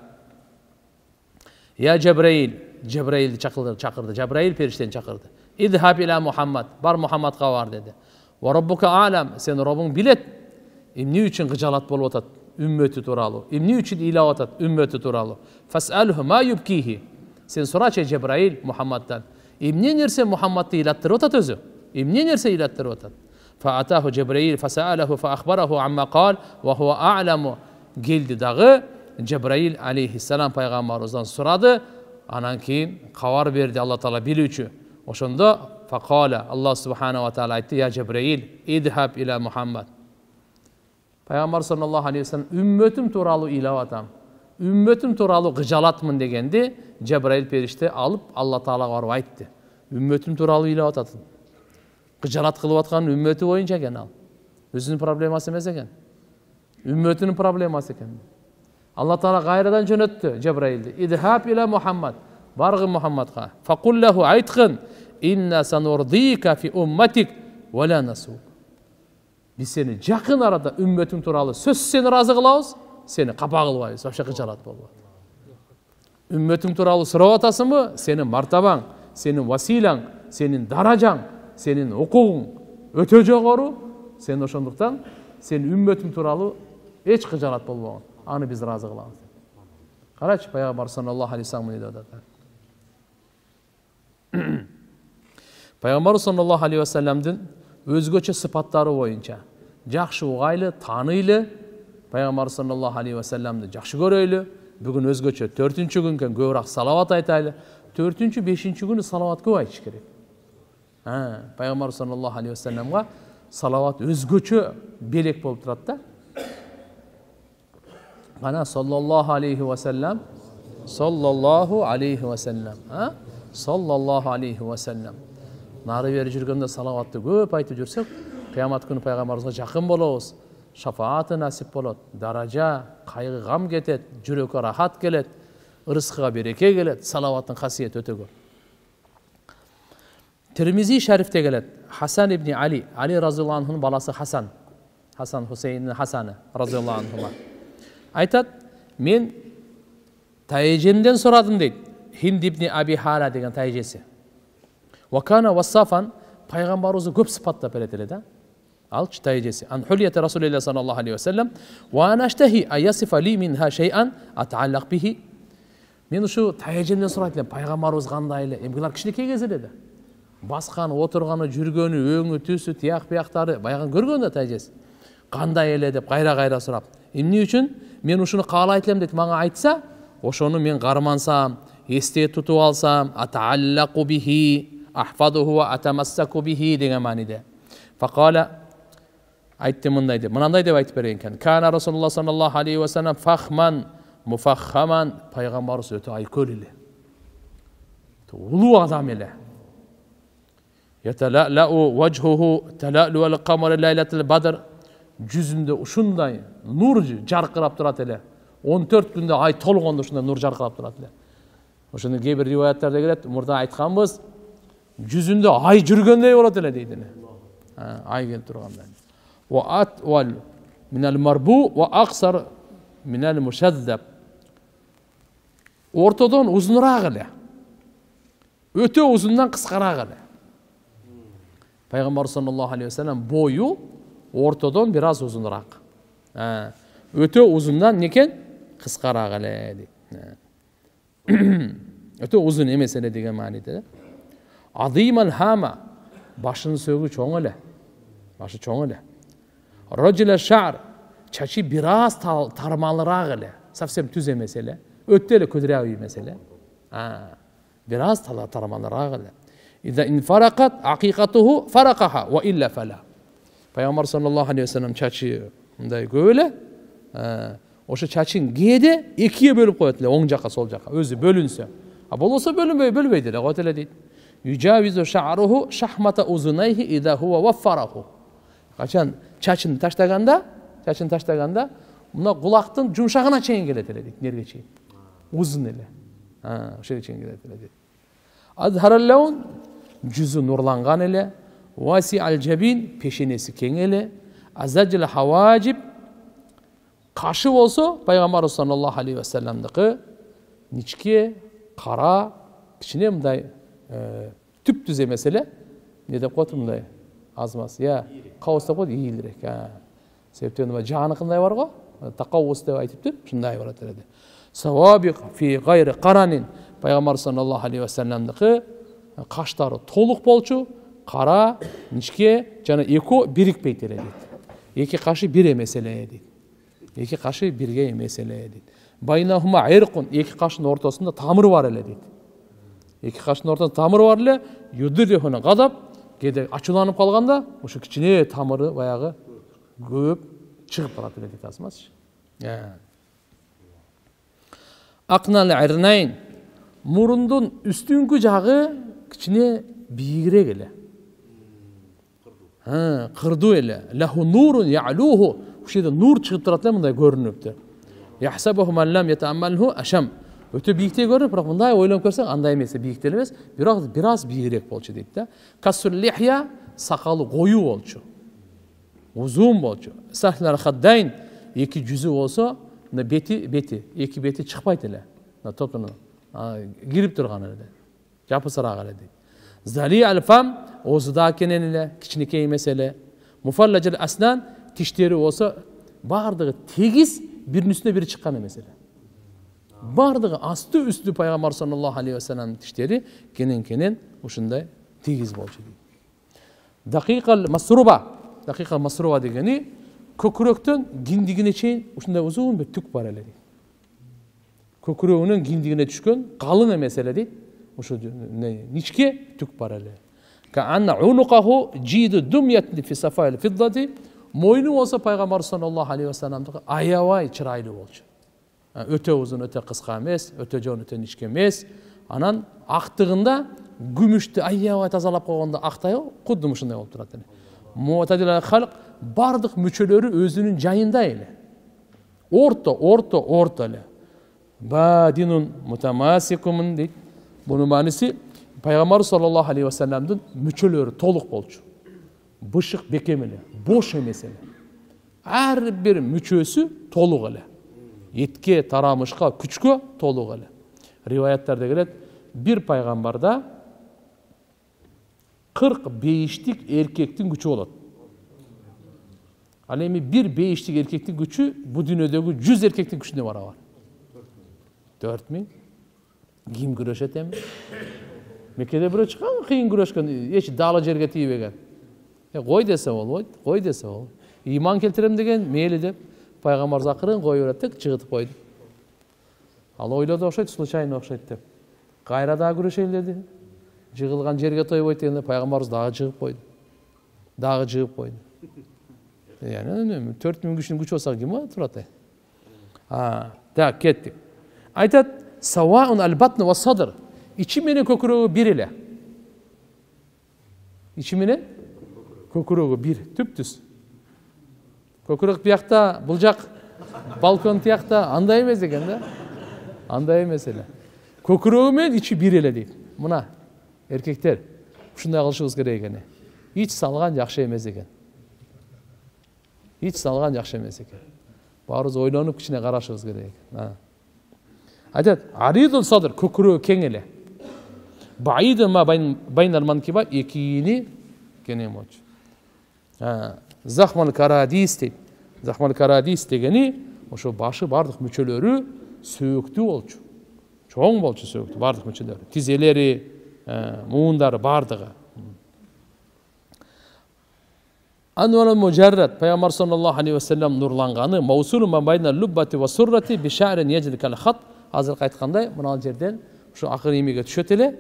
ya Cebrail, Cebrail çakırdı. Cebrail perişten çakırdı. İdhab ila Muhammed, bar Muhammed'a var dedi. Ve rabbuka alem, sen Rabbin bilet. İmni üçün gıcalat bol otat, ümmeti turalı. İmni üçün ilah otat, ümmeti turalı. Fas'alhu ma yubkihi. Sen soraçe Cebrail Muhammed'dan. İmni nerse Muhammed'i ilattır otat özü. İmni nerse ilattır otat. فأتاه جبريل فسأله فأخبره عما قال وهو أعلم geldi dağı Cebrail aleyhisselam peygamberimizden soradı. Anan keyin kavar verdi Allah Teala bilüçü. Oşunda fakala Allah subhanahu ve taala aytdı ya Cebrail idhab ila Muhammed. Peygamber sallallahu aleyhi ve sellem ümmetim turalı ilah atam. Ümmetim turalı gıcalatmın degendi. Cebrail perişte alıp Allah Teala varıp aytdı. Ümmetim turalı ilah atatın. Gıcalat kılıp atkan ümmeti boyunca eken al. Özünün probleması emez eken. Ümmetinin probleması eken. Allah Teala gayradan jönöttü Cebrail'di. İdhab ila Muhammed. Bargı Muhammed'a. Fakul lehu aytgın. İnna sanurdika fi ummetik ve la nasuk. Biz seni yakın arada ümmetin turalı söz seni razı kılağız. Seni kapa kılbayız. Başka gıcalat bolmaz. Ümmetin turalı sırav atası mı? Senin martaban, senin vasilan, senin daracan, senin okuğun öte jogoru. Sen oşonduktan sen ümmetin turalı hiç gıcalat bolmagan. Anı biz razı kılağız. Karaç Peygamber sallallahu aleyhi ve sellem dedi. Peygamber sallallahu aleyhi ve sellem'din özgöçe sıfatları boyunca jakşı uğaylı, tanıylı Peygamber sallallahu aleyhi ve sellem'di jakşı göröylü. Bugün özgöçe 4-cü günken köbürak salavat aytaylı. 4-cü, 5-ci günü salavat köp aytış gerek. Peygamber sallallahu aleyhi ve sellem'ga salavat özgöçe belek bolup turat da. Ana sallallahu aleyhi ve sellem sallallahu aleyhi ve sellem sallallahu aleyhi ve sellem nары бери жүргөндө салаватты көп айтып жүрсөк, кыямат күнү пайгамбарыбызга жакын болобуз. Шафааты насип болот, даража, кайгы гам кетет, жүрөккө рахат келет, ырыскыга береке келет. Салаваттын касиети өтө көп. Tirmizi şerifte келет. Hasan ibn Ali разияллаху анхунун баласы Hasan Huseyin'in Hasan'ı разияллаху анхума. Айтат, мен тайжемден сорадым дейт. Hind ibn Abi Hala деген тайжеси. Vakana vassafan peygamberimizi көп sıfatla belirtili de. Alç tayjesi. An hulyeti Resulullah sallallahu aleyhi ve sellem ve ana iştehi an yasifa li minha şey'an ataallaq bihi. Men şu tayjemden soraytım. Peygamberimiz kandaylı. Emgilar kişilikке geziledi. Басқан, отырғаны, жүргені, өңі, түсі, тияқ-пияқтары, байған көрген де тәжесі. Қандай еле деп, қайра-қайра сұрап. Не үшін? Мен ушыны қалай айтылам деп, маңа айтса, ошоны мен қармансам, есте тұтып алсам, атааллақу бихи, ахфадуху ва атамассаку бихи деген маниде. Фақала, айтты мындай деп, мынандай деп айтып берейін кен. Кана Расулуллах саллаллаху алейхи ва саллям фахман, муфаххаман, пайғамбарымыз өте айкөл еле. Улуу адам еле. Yetela'la'u vajhuhu tela'lu al-qamar laylatul badr. Жүзүндө ушундай нур жаркырап турат эле. 14 күндө ай толгондо ушундай нур жаркырап турат эле. Ошону кээ бир риваяттарда келет, мурда айтканбыз, жүзүндө ай жүргөндөй болот эле дейт. Ай келип тургандай. Wa atwal min al-marbu wa aqsar min al-mushaddab. Ортодон узунураак эле. Өтө узундан кыскараак эле. Peygamber sallallahu aleyhi ve sellem boyu ortadan biraz uzunrak. Öte uzundan neken? Kıskarak ele. Öte uzun emesene degen manide. Azimal hama. Başının söğü çoğun ele. Başı çoğun ele. Racile şa'ar. Çaçı biraz tarmalırak ele. Safsem tüz emesele. Öte ele ködüreği mesele. Biraz tarmalırak ele. İza infarakat akikatuhu farakaha ve illa fala. Peygamber sallallahu aleyhi ve sellem çaçı bunday böyle. ошо чачын кээде экиге бөлүп коет эле, оң жакка сол жакка өзү бөлүнсө. А болбосо бөлбөйт эле, коет эле дейт. Южавизу ша'руhu шахмата узунайхи ида хува ваффараху. Качан чачын таштаганда мына кулактын жумшагына чейин келет эле дейт, нерге чейин. Узун эле. Ошого чейин келет эле дейт. Азхараллаун жүзү нурланган эле, васи аль-жабин пешенеси кең эле, азаджил хаважиб кашы болсо пайгамбар саллаллаху алейхи вассаламдыкы ничке, кара, кичине мындай түп-түз эмес эле. Не деп коет мындай? Аз-маз. Кабыс деп коет, ийилирээк. Себептен жаныкындай бар го, такабус деп айтыптыр, ушундай барат эле. Савабиq фи гайри каранин. Пайгамбар саллаллаху алейхи вассаламдыкы каштары толук болчу, кара, ничке жана эко бирикпейт эле дейт. Эки кашы бир эмес эле дейт. Эки кашы бирге эмес эле дейт. Байнахума иркун, эки кашынын ортосунда тамыр бар эле дейт. Эки кашынын ортосунда тамыр бар эле, юдурихуна гадап, кээде ачууланып калганда, ошо кичине тамыры баягы көп чыгып барат эле дейт азмаз. Акнал ирнайн, мурундун үстүңкү жагы кичине бийигирээк эле. Кырдуу эле. Лаху нурун я'луху. Ушеде нур чыгып турат эле, мындай көрүнүптүр. Яхсабуху ман лам ятааммалху ашам. Өтө бийиктей көрүнүп, бирок мындай ойлонуп көрсөң, андай эмес, бийиктей эмес, бирок бир аз бийигирээк болчу дейт да. Касул лихя, сакалы коюу болчу. Узун болчу. Сахлар хаддайн, эки жүзү болсо, бети, эки бети чыкпайт эле. Тотуну кирип турган эле. Жапысыраак эле дейт. Зали алфам, оозуда кенен эле, кичинекей эмес эле. Муфаллажил аснан, тиштери болсо баардыгы тегиз, биринин үстүнө бири чыккан эмес эле. Баардыгы асты үстү пайгамбар саллаллаху алейхи вассаламдын тиштери кенен ушундай тегиз болчу дейт. Дакикал масруба дегени көкүрөктөн киндигине чейин ушундай узун бир түк бар эле дейт. Көкүрөгүнүн киндигине түшкөн калың эмес эле дейт. Ошо ничке түк бар эле. Каанна унукаху жиду думятни фи сафаил фиддати. Мойну болсо пайгамбар саллаллаху алейхи вассаламдыкы аябай чырайлуу болчу. Өтө узун, өтө кыска эмес, өтө жон, өтө ничке эмес. Анан актыгында күмүштү аябай тазалап койгондо актай кудум ушундай болуп турат эле. Муатадил халк бардык мүчөлөрү өзүнүн жайында эле. Орто эле. Бадинун мутамасикумун дейт. Bunun manisi Peygamber sallallahu aleyhi ve sellem'din müçölörü толук болчу. Бышык бекем эле, бош эмес эле. Ар бир мүчөсү толук эле. Этке, тарамышка, күчкө толук эле. Риваяттарда келет, бир пайгамбарда 40 бейиштик эркектин күчү болот. Ал эми бир бейиштик эркектин күчү бу дүйнөдөгү 100 эркектин күчүнө барабар. 4000 Ким күрөшөт эми? Меккеде бирөө чыккан, кыйын күрөшкөн, эч далы жерге тийбеген. Кой десе болбойт, кой десе болбойт. Иман келтирем деген мейли деп, пайгамбар акырын коюп берет, чыгытып койду. Ал ойлоду окшойт, случайно окшойт деп. Кайра дагы күрөшөйүн деди. Жыгылган жерге тойбойт дегенде пайгамбарыбыз дагы жыгып койду. Yani 4000 kişinin güç olsa kim var? Turate. Da kettik. Aytat savaun al-batn ve sadr. İçiminin kökürüğü bir ile. İçiminin kökürüğü bir. Tüptüz. Kökürük bir yakta bulacak. Balkon tiyakta anday emez eken de. Anday mesele. Kökürüğü men içi bir ile değil. Buna erkekler şunday kılışımız gerek eken. Hiç salgan yakşı emez eken. Hiç salgan yakşı emez eken. Barız oynanıp içine karışımız gerek. Aytat, aridul sadr, kökürüğü keng ele. Baidun ma baynal mankiba ekini kene moç. Zahmal karadis deyip. Zahmal karadis degeni oşo başı bardıq müçölörü söğüktü olçu. Çoğun bolçu söğüktü bardıq müçölörü. Tizeleri, muğundarı bardığı. Anwal mujarrad Peygamber sallallahu aleyhi ve sellem nurlanğanı mavsulun ma baynal lubbati ve surrati bi şa'rin yecli kal khat. Hazır aytkanday mınal жерден şu akır yemeğe düşöt ele,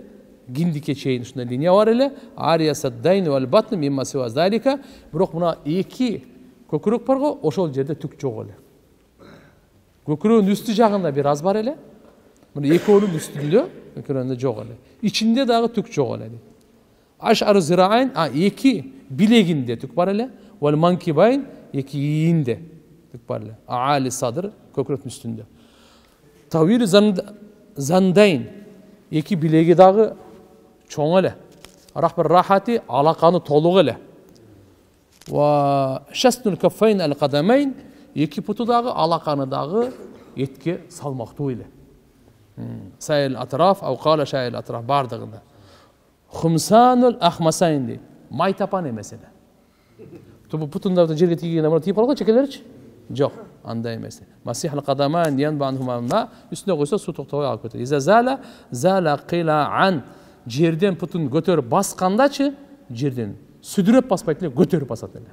gindike çeyin şunda linye var ele, ariyasad-dayn wal batn mimma siwa zalika. Biroq buna iki kökürük bargo, oşol jerde tük jok ele. Көкірегінің үсті жағында bir az бар эле. Мына экөөнүн үстүндө, көкірегінде жок эле. Ичинде дагы түк жок эле. Ашар зираайн, эки билегинде түк бар эле. Вал манкибайн, эки ийинде түк бар эле. Аали садр, көкіректин үстүндө. Тавир зандайн, эки билеги дагы чоң эле. Рахбар рахати, алаканы толук эле. Ва шастул каффайн ал-кадамайн, эки путу дагы, алаканы дагы этке салмактуу эле. Сайыл атраф, ауқала шайыл атраф бардығында. Хумсанул ахмасайн дейді. Май тапан емес эле. Бұл путундарды жерге тигенде мұны тиіп алға чекелерші? Жоқ, андай емес. Масихл қадамайн янбанхумамна үстіне қойса су тоқтауға алып кетеді. Иза зала қила ан, жерден путун көтеріп басқандачы, жерден сүдіріп баспайтылы, көтеріп басатылы.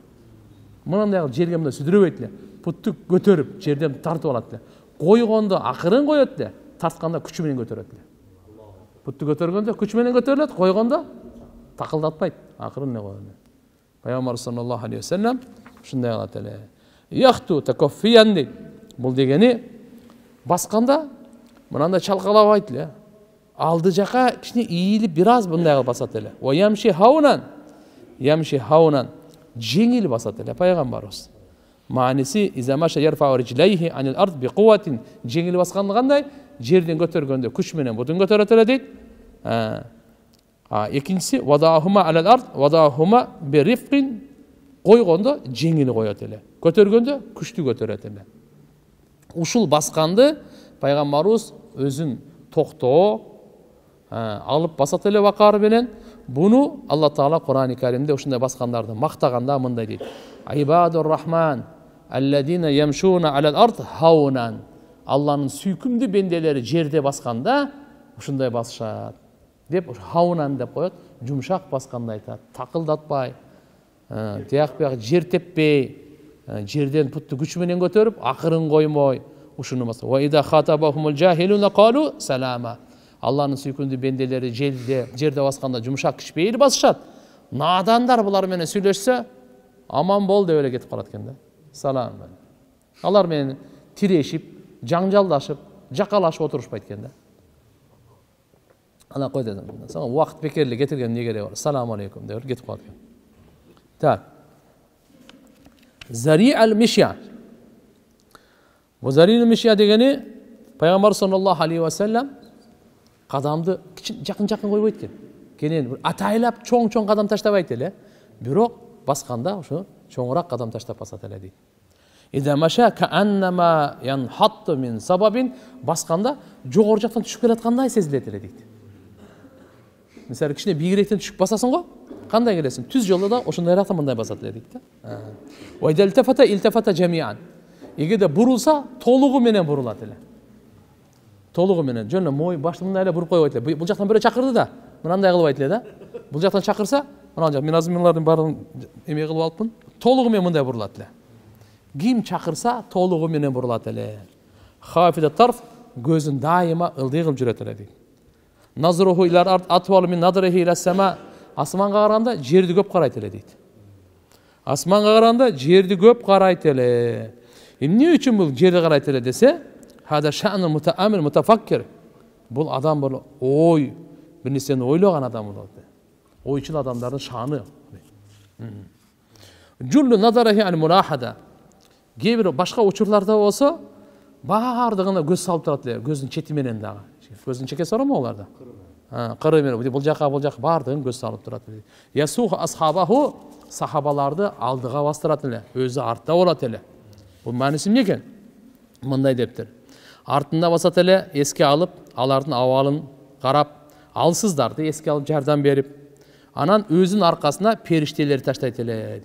Мұнандай жерге мұнда сүдіріп путты көтеріп, жерден тартып алатылы. Қойғанды ақырын қойатылы. Тартқанда күчі менен көтереді. Путты көтергенде күчі менен көтеріледі, қойғанда тақылдатпайды. Ақырын не қойды. Пайғамбар саллаллаху алейхи ва саллям шындай алады әле. Яхту такоффиян дейді. Бұл дегені басқанда мынандай чалқалап айтылы. Алды жаққа кішіне иіліп біраз бұндай қылып басады әле. О ямши хаунан жеңіл басады әле пайғамбарымыз. Манisi izamaşa yerfa'u rijlayhi anil ard bi quwwatin жеңіл басқанды қандай? Жерден көтергенде күш менен бұтын көтереді дейді. Екіншісі вадахума алал ард вадахума би рифқин, қойғанда жеңіл қояды еле. Көтергенде күшті көтереді еле. Ушул басқанды пайғамбарымыз өзін тоқтоо алып басат эле вакары менен. Буну Алла Таала Кур'ан-ы Каримде ушундай баскандарды мактаганда мындай дейт. Айбадур рахман алладина ямшуна алал ард хаунан. Алланын сүйкүмдүү бенделери жерде басканда ушундай басышат деп хаунан деп коет. Жумшак басканда айтат, такылдатпай, тияк бияк жер теппей, жерден путты күч менен көтөрүп, акырын коймой ушуну басат. Ва ида хатабахумул жахилуна қалу салама. Алланын сүйкүмдүү бенделери жерде басканда жумшак кишпейли басышат. Надандар булар менен сүйлөшсө, аман бол деп эле кетип калат экен да. Салам. Алар менен тирешип, жаңжалдашып, жакалашып отурушпайт экен да. Ана кой дедим. Сага убакыт бекерли кетирген эмне кереги бар? Салам алейкум деп кетип калат экен. Так. Зари ал-мишя. Бу зари ал-мишя дегени Пайгамбар саллаллаху алейхи ва саллям кадамды жакын-жакын койбойт экен. Кенен атайлап чоң-чоң кадам таштабайт эле. Бирок басканда ошо чоңураак кадам таштап басат эле дейт. Ида маша кааннама янхатту мин сабабин, басканда жогору жактан түшүп келаткандай сезилет эле дейт. Мисалы кичине бийигирээктен түшүп басасың го, кандай келесиң? Түз жолдо да ошондойраактан мындай басат эле дейт да. Вайда илтафата жамиан. Эгерде бурулса, толугу менен бурулат эле. Толугу менен. Жөн мой башты мындай эле буруп койбойт эле. Бул жактан бирөө чакырды да, мындай кылып эле да. Бул жактан чакырса, мына жак мен азыр мыналардын баарын эме кылып алыпмын. Толугу менен мындай бурулат эле. Ким чакырса, толугу менен бурулат эле. Хафида тарф, көзүн дайыма ылдый кылып жүрөт эле дейт. Назруху илар арт атвал мин надрихи ила сама. Асманга караганда жерди көп карайт эле дейт. Асманга караганда жерди көп карайт эле. Эмне үчүн бул жерди карайт эле десе, hada şa'nu muta'ammil mutafakkir. Бул адам бул ой, бир нерсени ойлогон адам болот. Ойчул адамдардын шаны. Jullu nazarahi al mulahada. Кээ башка учурларда болсо, баардыгына көз салып турат эле, көздүн чети менен дагы. Көздүн чекеси бар мо аларда? Кыры менен бул жака баардыгын көз салып турат эле. Ясух асхабаху, сахабаларды алдыга бастырат эле, өзү артта болот эле. Бул мааниси эмне экен? Мындай дептир. Артында басат эле, эске алып, алардын абалын карап, алсыздарды эске алып жардам берип, анан өзүнүн аркасына периштелерди таштайт эле.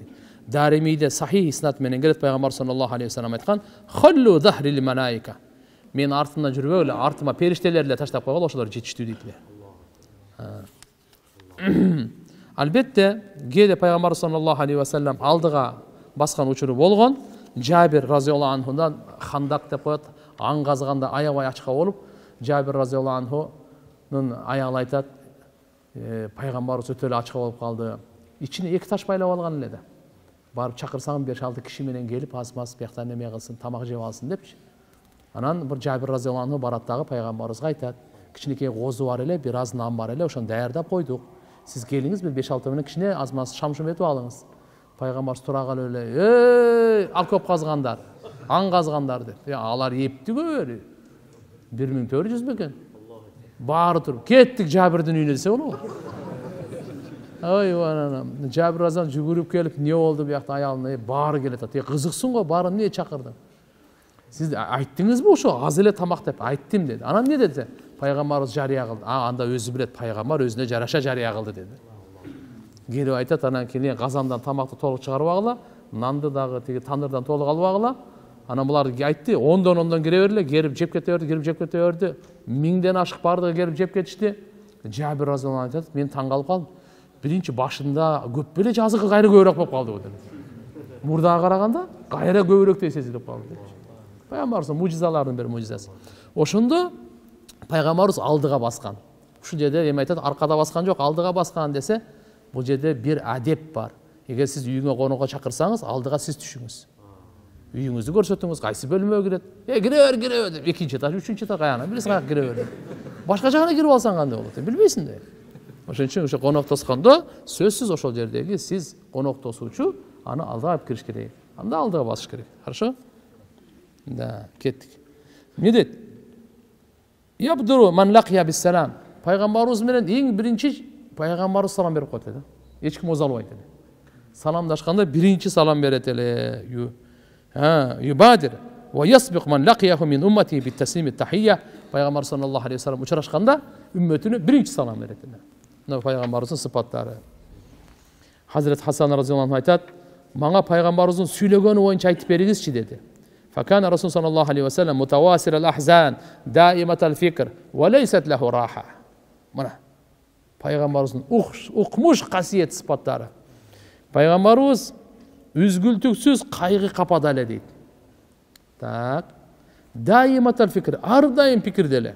Даримиде сахih иснат менен келет, Пайгамбар саллаллаху алейхи ва саллям айткан: "Халлу захри лил малаика." Мен артымдан жүрбөй эле, артыма периштелерди таштап койгол, ошолор жетиштүү дейт эле. Албетте, кээде Пайгамбар саллаллаху алейхи ва саллям алдыга баскан учуру болгон. Жабир разияллаху анхудан Хандак деп коет, аң казганда аябай ачка болуп, Жабир разияллаху анхунун аягы айтат, Пайгамбарыбыз өтө эле ачка болуп калды. Ичине эки таш байлап алган эле да. Барып чакырсаң 5-6 киши менен келип, аз-маз бияктан эме кылсын, тамак жеп алсын депчи. Анан бір Жабир разияллаху анху бараттагы пайгамбарыбызга айтат, кичинекей козу бар эле, бир аз нан бар эле, ошону даярдап койдук. Сиз келиңиз, бир 5-6 менен кичине аз маз шам-шум этип алыңыз. Пайгамбарыбыз тура калып эле, алкоп казгандар, аң казгандар деп. Алар епти көп эле. 1400 бекен. Баары туруп, кеттик Жабирдин үйүнө десе болобу? Ой, анан Жабир разан жүгүрүп келип, не болду биякта аялына, баары келет. Кызыксың го, баары эмне чакырдың? Сиз айттыңызбы ошо аз эле тамак деп? Айттым деди. Анан не деди? Пайгамбарыбыз жарыя кылды. Анда өзү билет, пайгамбар өзүнө жараша жарыя кылды деди. Келип айтат, анан кийин казандан тамакты толук чыгарып агыла, нанды дагы тиги тандырдан толук алып агыла. Анан булар айтты, ондон кире берле, келип жеп кете берди. 1000ден ашык бардыгы келип жеп кетишти. Жабир разияллаху анху айтат, мен таң калып калдым. Биринчи башында көп беле, жазыгы кайра көбүрөөк болуп калды го деди. Мурдага караганда кайра көбүрөөктөй сезилип калды. Пайгамбарыбыздын мужизаларынын бир мужизасы. Ошондо пайгамбарыбыз алдыга баскан. Ушул жерде эми айтат, аркада баскан жок, алдыга баскан десе, бул жерде бир адеп бар. Эгер сиз үйүңө конокко чакырсаңыз, алдыга сиз түшүңүз. Үйүңүздү көрсөтүңүз, кайсы бөлмөгө кирет? Кире бер деп, экинчи этаж, үчүнчү этаж каяна, билесиң каяка кире бер. Башка жагына кирип алсаң кандай болот? Билбейсиң да. Ошон үчүн ошо коноктоскондо сөзсүз ошол жердеги сиз коноктосуучу аны алдыга алып кириш керек. Анда алдыга басыш керек. Хорошо? Да, кеттик. Не дейт? Ябдуру ман лакия биссалам. Пайгамбарыбыз менен эң биринчи пайгамбарыбыз салам берип коет эле. Эч ким озалбайт эле. Саламдашканда биринчи салам берет эле. Юбадир ва ясбиq ман лакияху мин уммати бит-таслим ат-tahiyya. Пайгамбар саллаллаху алейхи ва саллям учрашканда үммөтүнө биринчи салам берет эле. Мына пайгамбарыбыздын сыпаттары. Хазрет Хасан разияллаху анху айтат, мага пайгамбарыбыздын сүйлөгөнү боюнча айтып бериңизчи деди. فكان الرسول صلى الله عليه وسلم متواسر الأحزان دائمة الفكر وليست له راحة. Mana Пайгамбарыбыздын укмуш касиет сыпаттары. Пайгамбарыбыз үзгүлтүксүз кайгы капада эле дейт. Так. Даиматал фикр, ар дайым пикирде эле.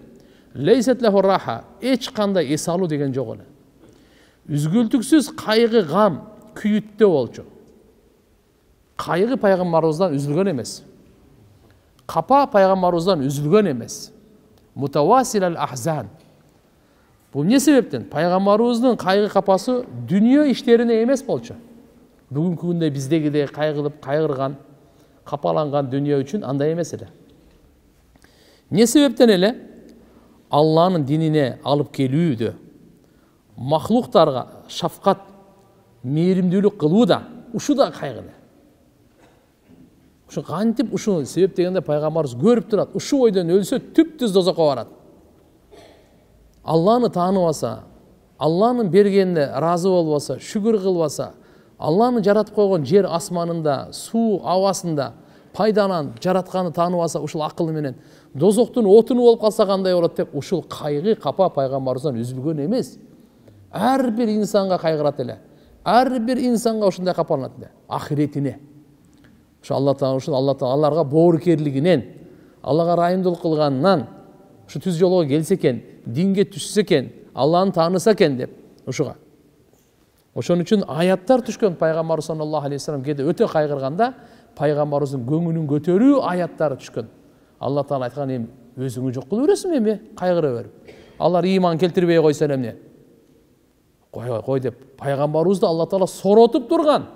Лейсет лаху раха, эч кандай эс алуу деген жок эле. Үзгүлтүксүз кайгы, гам, күйүттө болчу. Кайгы пайгамбарыбыздан үзүлгөн эмес. Капа пайгамбарыбыздан үзүлгөн эмес. Мутавасилал ахзан. Бул эмне себептен? Пайгамбарыбыздын кайгы капасы дүнүйө иштерине эмес болчу. Бүгүнкү күндө биздегидей кайгылып, кайгырган, капаланган дүнүйө үчүн андай эмес эле. Эмне себептен эле? Алланын динине алып келүүдө, махлуктарга шафкат, мээримдүүлүк кылуу да, ушу да кайгы. Ушу кантип ушу себеп дегенде пайгамбарыбыз көрүп турат. Ушу ойдон өлсө түптүз дозокко барат. Алланы тааныбаса, Алланын бергенине ыраазы болбосо, шүгүр кылбаса, Алланын жаратып койгон жер асманында, суу абасында пайданан жаратканы тааныбаса, ушул акылы менен дозоктун отуну болуп калса кандай болот деп, ушул кайгы капа пайгамбарыбыздан үзүлгөн эмес. Ар бир инсанга кайгырат эле. Ар бир инсанга ушундай капаланат эле. Ахиретине. Ушу Алла Таала аларга боорукерлигинен, Аллага ырайымдуулук кылганынан, ушу түз жолго келсе экен, динге түшсө экен, Алланы тааныса экен деп ушуга. Ошон үчүн аяттар түшкөн. Пайгамбар саллаллаху алейхи ва саллям кээде өтө кайгырганда пайгамбарыбыздын көңүлүн көтөрүү аяттары түшкөн. Алла Таала айткан, эми өзүңү жок кылып бересиңби эми кайгыра берип. Алар ыйман келтирбей койсо эмне? Кой деп пайгамбарыбызды Алла Таала соротуп турган.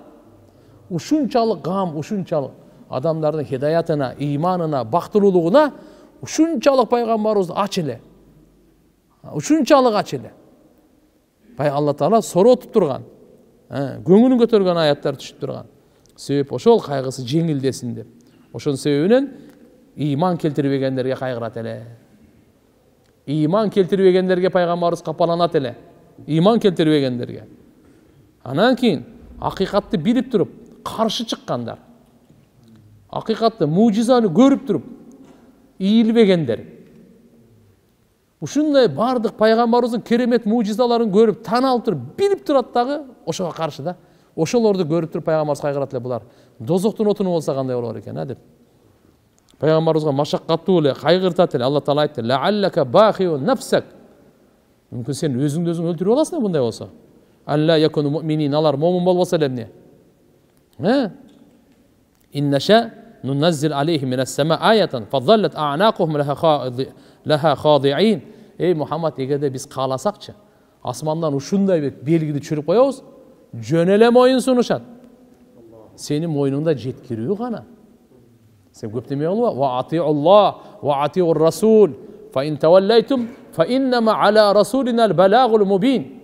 Ушунчалык гам, ушунчалык адамдардын хидаятына, ыйманына, бактылуулугуна ушунчалык пайгамбарыбызды ач эле. Ушунчалык ач эле. Алла Таала соротуп турган. Көңүлүн көтөргөн аяттар түшүп турган. Себеп ошол кайгысы жеңилдесин деп. Ошонун себебинен ыйман келтирбегендерге кайгырат эле. Ыйман келтирбегендерге пайгамбарыбыз капаланат эле. Ыйман келтирбегендерге. Анан кийин акыйкатты билип туруп, каршы чыккандар. Акыйкатты, мужизаны көрүп туруп, ийилбегендер. Ушундай бардык пайгамбарыбыздын керемет мужизаларын көрүп, таана алып туруп, билип турат дагы ошого каршы да. Ошолорду көрүп туруп пайгамбарыбыз кайгырат эле, булар дозоктун отуну болсо кандай болор экен, деп. Пайгамбарыбызга машаккаттуу эле, кайгыртат эле. Алла Таала айтты: "Лааллака бахиун нафсак." Мүмкүн сен өзүңдү өзүң өлтүрүп аласың мындай болсо. Алла якуну муъминин, алар момун болбосо эле эмне? Иннаша ننزل عليهم من السماء آية فظلت أعناقهم لها خاضعين. Ey Muhammed, егерде біз қаласақчы, асмандан ушундай белгіді түшіріп қоябыз, жөнеле мойын сунушат. Сенің мойныңда жеткирүү ғана. Сен көптемей алуа. Ва атиу Аллах, ва атиу Расул, фа ин таваллайтум, фа иннама аля расулина ал-балагул мубин.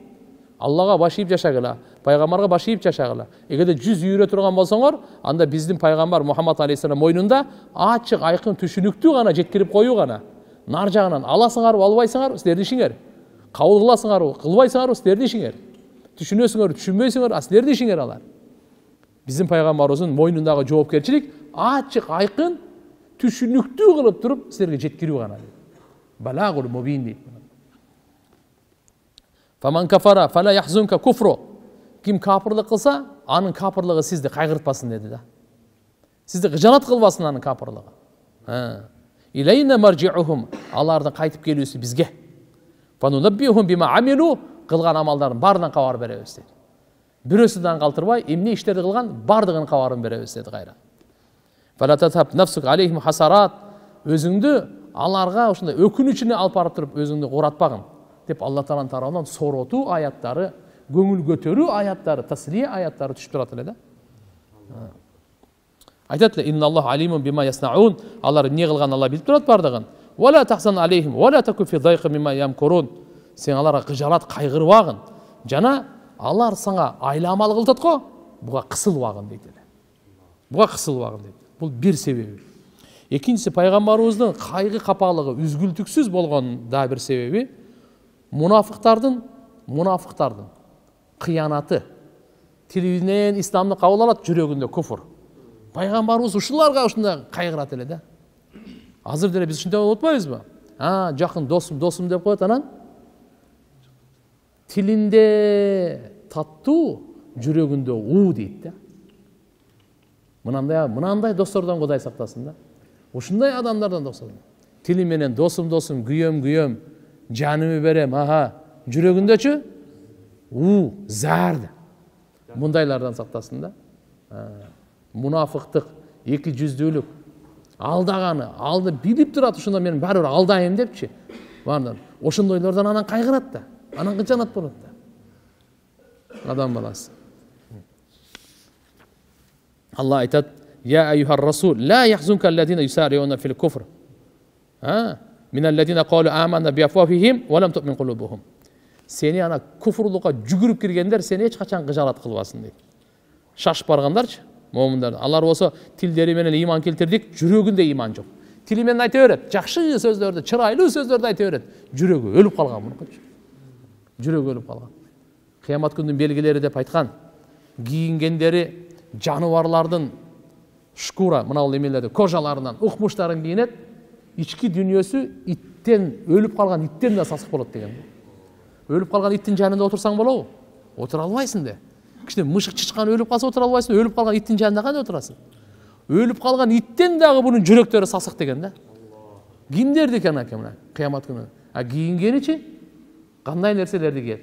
Аллаға башиып жашагыла, пайғамбарға башиып жашагыла. Егерде 100 үйрө турган болсоңор, анда биздин пайғамбар Мухаммад алейхиссалам мойнунда ачык, айкын, түшүнүктүү ғана жеткирип коюу ғана. Нар жағынан аласыңар, албайсыңар, силердин ишиңер. Кабыл кыласыңар, кылбайсыңар, силердин ишиңер. Түшүнөсүңөр, түшүнбөйсүңөр, силердин ишиңер алар. Биздин пайгамбарыбыздын мойнундагы жоопкерчилик ачык, айкын, түшүнүктүү кылып туруп силерге жеткирүү гана. Балагул мубин дейт. Фаман кафара фала яхзунка куфру. Ким капырлык кылса, анын капырлыгы сизди кайгыртпасын деди да. Сизди кыжалат кылбасын анын капырлыгы. Илейна маржиухум, алардын кайтып келүүсү бизге. Фанунаббихум бима амилу, кылган амалдарын баарынан кабар беребиз дейт. Бирөөсүнөн калтырбай, эмне иштерди кылган бардыгынын кабарын беребиз дейт кайра. Фала татхаб нафсук алейхим хасарат, өзүңдү аларга ушундай өкүнүчүнө алып барып туруп өзүңдү куратпагын деп Алла Тааланын тарабынан соротуу аяттары, көңүл көтөрүү аяттары, таслия аяттары түшүп турат эле да. Айтат эле инналлаху алимун бима яснаун, алар эмне кылган Алла билип турат бардыгын. Вала тахсан алейхим вала таку фи дайқи мимма ямкурун. Сен аларга кыжалат, кайгырбагын. Жана алар сага айламал кылтат го, буга кысылбагын дейт эле. Буга кысылбагын дейт. Бул бир себеби. Экинчиси, пайгамбарыбыздын кайгы капалыгы үзгүлтүксүз болгон да бир себеби мунафыктардын кыянаты. Тилинен исламды кабыл алат, жүрөгүндө куфур. Пайгамбарыбыз ушуларга ушундай кайгырат эле да. Азыр деле биз ушундай болуп атпайбызбы? Жакын досум деп коет, анан тилинде таттуу, жүрөгүндө уу дейт да. Мынандай достордон Кудай сактасын да. Ушундай адамдардан дос болсун. Тили менен досум, күйөм, жанымы берем, жүрөгүндөчү уу, зар. Мындайлардан сактасын да. Мунафыктык, эки жүздүүлүк, алдаганы, алды билип турат, ушунда мен баары алдайм депчи. Баарынан ошондойлордон анан кайгырат да. Анан кычанат болот да. Адам баласы. Алла айтат: "Я айюхар расул, ла яхзунка аллазина юсариуна фил куфр. Мин аллазина қалу аманна биафвахихим ва лам туъмин кулубухум." Сени ана куфрлукка жүгүрүп киргендер сени эч качан кыжалат кылбасын дейт. Шашып баргандарчы, момундар. Алар болсо тилдери менен иман келтирдик, жүрөгүндө иман жок. Тили менен айта берет, жакшы сөздөрдү, чырайлуу сөздөрдү айта берет. Жүрөгү өлүп калган мунукучу. Жүрөгү өлүп калган. Кыямат күнүнүн белгилери деп айткан. Кийингендери жаныбарлардын шкура, мына бул эмелерди, кожаларынан, укмуштарын кийинет. Ички дүйнөсү иттен, өлүп калган иттен да сасык болот деген. Өлүп калган иттин жанында отурсаң болобу? Отура албайсың да. Кичине мышык чычкан өлүп калса отура албайсың, өлүп калган иттин жанында кандай отурасың? Өлүп калган иттен дагы бунун жүрөктөрү сасык деген да. Кимдерди экен аке мына кыямат күнү? Кийингеничи кандай нерселерди кийет?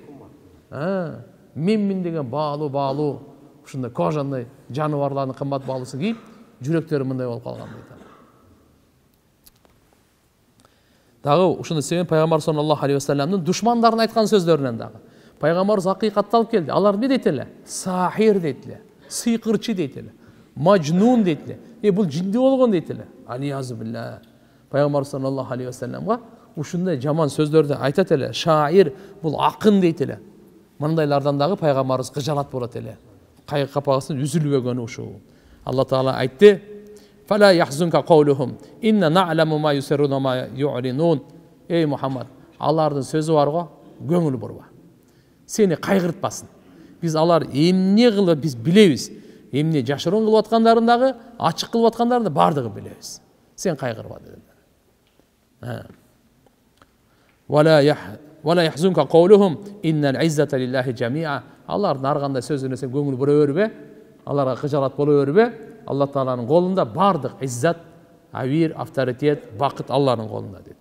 Менмин деген баалуу, ушундай кожандай жаныбарлардын кымбат баалуусын кийип, жүрөктөрү мындай болуп калган дейт. Дагы ушуну себеп пайгамбар саллаллаху алейхи ва салламдын душмандарын айткан сөздөрүнөн дагы. Пайгамбарыбыз акыйкатты алып келди. Алар эмне дейт эле? Сахир дейт эле, сыйкырчы дейт эле, мажнун дейт эле. Бул жинди болгон дейт эле. Алиязу билла. Пайгамбар саллаллаху алейхи ва салламга ушундай жаман сөздөрдү айтат эле. Шаир, бул акын дейт эле. Мындайлардан дагы пайгамбарыбыз кыжалат болот эле. Кайгы капагысынын үзүлбөгөнү ушул. Алла Таала айтты: "Фала яхзунка каулухум, инна нa'lamu ma yusirruna wa ma yu'linun." Ey Muhammed, алардын сөзү бар го, көңүл бурба. Сени кайгыртпасын. Биз алар эмне кылып биз билебиз. Эмне жашыруун кылып аткандарын дагы, ачык кылып аткандарын да бардыгы билебиз. Сен кайгырба дедилер. Вала яхзунка каулухум, иннал иззата лиллахи жамиа. Алардын ар кандай сөзүнө сен көңүл бура бербе, аларга кыжалат боло бербе. Алла Тааланын колунда бардык иззат, авир, авторитет, бакыт Алланын колунда дейт.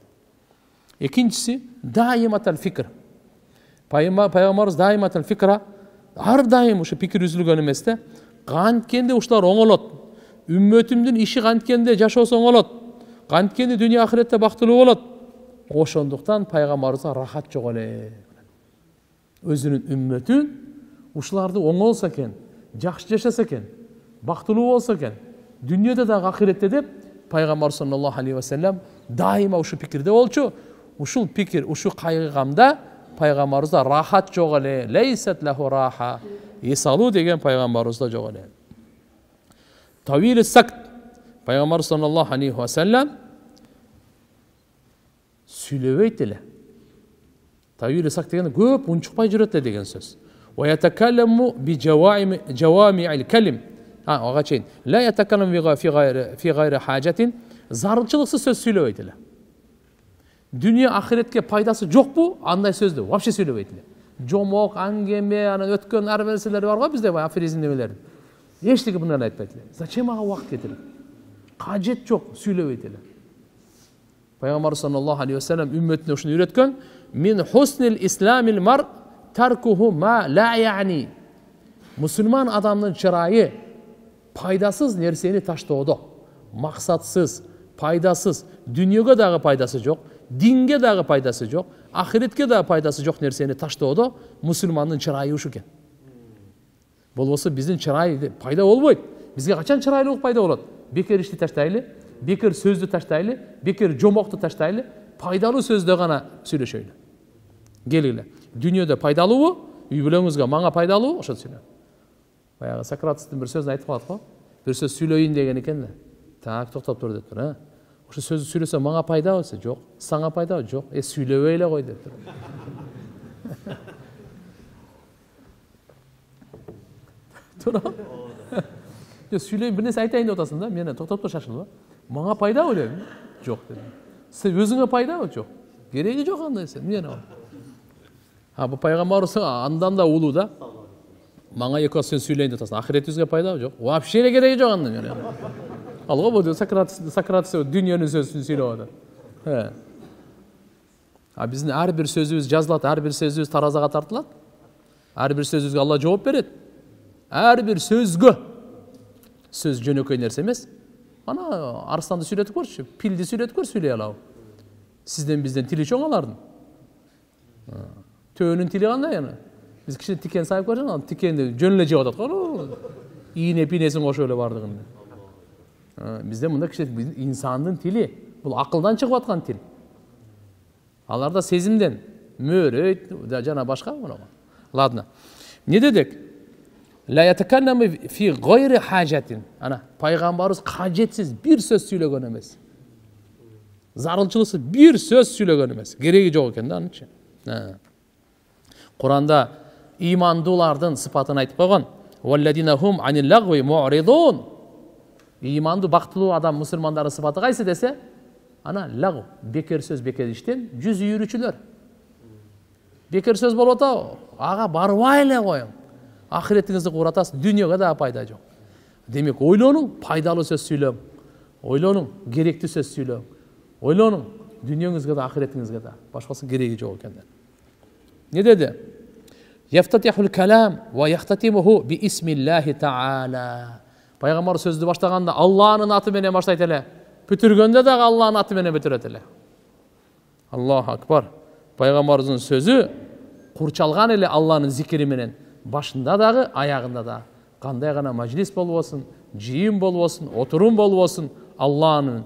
Экинчиси даиматал фикр. Пайгамбарыбыз даиматал фикра, ар дайым ушу пикир үзүлгөн эмес да. Канткенде ушулар оңолот. Ümmetimдин işi kantkende жашоосоң болот. Канткени dünya ahirette бактылуу болот. Ошондуктан пайгамбарыбызга рахат жок эле. Өзүнүн үммөтүн ушуларды оңолсо экен, жакшы жашаса экен, бактылуу болсо экен, дүйнөдө дагы ахиретте деп пайгамбар саллаллаху алейхи ва саллям дайыма ушу пикирде болчу. Ушул пикир, ушу кайгыгамда пайгамбарыбызда рахат жок эле. Лейсат лаху раха. Эсалуу деген пайгамбарыбызда жок эле. Тавил сакт. Пайгамбар саллаллаху алейхи ва саллям сүйлөбөйт эле. Тавил сакт деген көп унчукпай жүрөт деген сөз. Ва ятакалламу би жавами'ил калим. Ага чейин. Ла ятакалламу фи гайри хажатин. Зарылчылыксыз сөз сүйлөбөйт эле. Dünya ahiretке пайдасы жокпу? Андай сөздү вообще сүйлөбөйт эле. Жомок, аңгеме, анан өткөн ар нерселер бар го бизде, афоризм немелер. Эчтеке мындан айтпайт эле. Зачем ага убакыт кетирип? Кажет жок, сүйлөбөйт эле. Пайгамбар саллаллаху алейхи ва саллям үммөтүнө ушуну үйрөткөн. Мин хуснил исламил мар таркуху ма ла яни. Мусулман адамдын чырайы пайдасыз нерсени таштоодо. Максатсыз, пайдасыз, дүнүйөгө дагы пайдасы жок, динге дагы пайдасы жок, ахиретке дагы пайдасы жок нерсени таштоодо мусулмандын чырайы ушу экен. Болбосо биздин чырай пайда болбойт. Бизге качан чырайлуулук пайда болот? Бекер ишти таштайлы, бекер сөздү таштайлы, бекер жомокту таштайлы, пайдалуу сөздө гана сүйлөшөйлү. Келгиле. Дүйнөдө пайдалуубу? Үй бүлөңүзгө мага пайдалуу? Ошо сүйлө. Баягы Сократостун бир сөзүн айтып калат го. Бир сөз сүйлөйүн деген экен да. Так, токтоп тур деп тур, а? Ошо сөздү сүйлөсө мага пайдабы? Жок. Сага пайдабы? Жок. Сүйлөбөй эле кой деп тур. Тура. Жок, сүйлөйүн бир нерсе айтайын деп атасың да, мен токтоп тур шашылып. Мага пайдабы дедим. Жок дедим. Сен өзүңө пайдабы? Жок. Кереги жок андай нерсе. Мен бу пайгамбарыбыз андан да улуу да. Мага эки сен сүйлөйүн деп атасың. Ахиретибизге пайдабы? Жок. Вообще эле кереги жок андай. Алга бул Сократ дүйнөнүн сөзүн сүйлөп атат. Биздин ар бир сөзүбүз жазылат, ар бир сөзүбүз таразага тартылат. Ар бир сөзүбүзгө Алла жооп берет. Ар бир сөзгө. Сөз жөнөкөй нерсе эмес. Ана арстанды сүйлөтүп көрчү, пилди сүйлөтүп көр, сүйлөй алабы. Сизден бизден тили чоң алардын. Төөнүн тили кандай аны? Биз кичине тикен сайып көрсөң, тикенди жөн эле жеп атат го. Ийне пинесин кошуп эле бардыгын. Bizde bunda kişi insanın tili. Bu akıldan çıkıp atkan til. Alarda sezimden. Möröt, cana başka mı? Ladna. Ne dedik? La yetekellemu fi gayri hacetin. Ana, Peygamberimiz hacetsiz bir söz söylegen emez. Zarılçılıksız bir söz söylegen emez. Gereği yok eken de onun için. Kur'an'da imandılardan sıfatını aytıp koygan. وَالَّذِينَ هُمْ عَنِ اللَّغْوِ مُعْرِضُونَ. İmandı baktılığı adam Müslümanların sıfatı kaysı dese, ana lağv, bekar söz bekar işten, yüz yürüçüler. Bekar söz bolota, ağa barbayla koyun. Ahiretinizi kuratası, dünyaya da payda yok. Demek oylanın, paydalı söz söyleyeyim. Oylanın, gerekli söz söyleyeyim. Oylanın, dünyanızda da ahiretinizde de. Başkası gereği yok kendileri. Ne dedi? Yeftatihul kelam ve yahtatimuhu bi ismillahi ta'ala. Peygamber sözdü başlaganda Allah'ın atı menen başlayt ele. Bütürgönde de Allah'ın atı menen bütüret ele. Allahu akbar. Peygamberimizin sözü kurçalgan ele Allah'ın zikri menen. Başında da, ayağında da. Kanday gana majlis bolbosun, jiyim bolbosun, oturum bolbosun. Allah'ın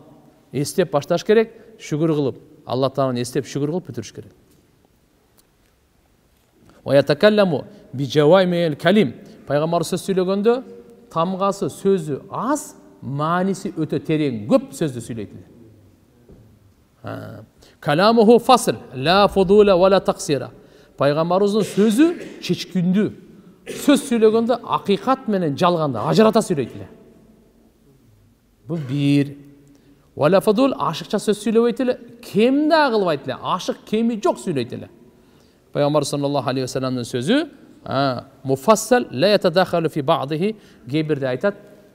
estep başlaş gerek, şükür kılıp. Allah Teala'nın estep şükür kılıp bütürüş gerek. Ve yetekellemu bi cevaimil kelim. Peygamber söz söylegende tamgası sözü az, manisi öte tereң, köp sözdü söyleydi. Kalamuhu fasl, la fudula ve la taksira. Peygamberimizin sözü çeçkündü. Söz söylegende hakikat menen jalganda ajrata söyleydi. Bu bir. Ve la fudul aşıkça söz söyleydi. Kem de kılbaydı. Aşık kemi çok söyleydi. Peygamber sallallahu aleyhi ve sellem'in sözü mufassal la yetedakhalu fi ba'dihi. Gebirde aytat,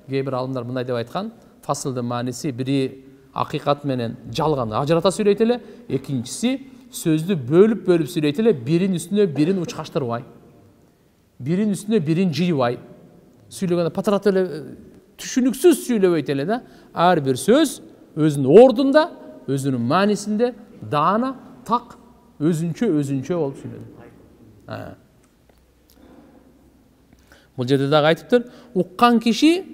gebir alımlar bunday dep aytkan. Fasıldı manisi biri hakikat menen jalganda ajrata söyleydi. Ekinçisi sözdü bölüp söyleydi. Birin üstüne birin uçkaştırбай. Birin üstüne birin жыйбай. Söylегенде patrat öyle түшүнүксүз сүйлөбөйт эле да. Ар бир сөз өзүнүн ордунда, өзүнүн маанисинде, даана, так, өзүнчө болуп сүйлөдү. Бул жерде дагы айтыптыр, уккан киши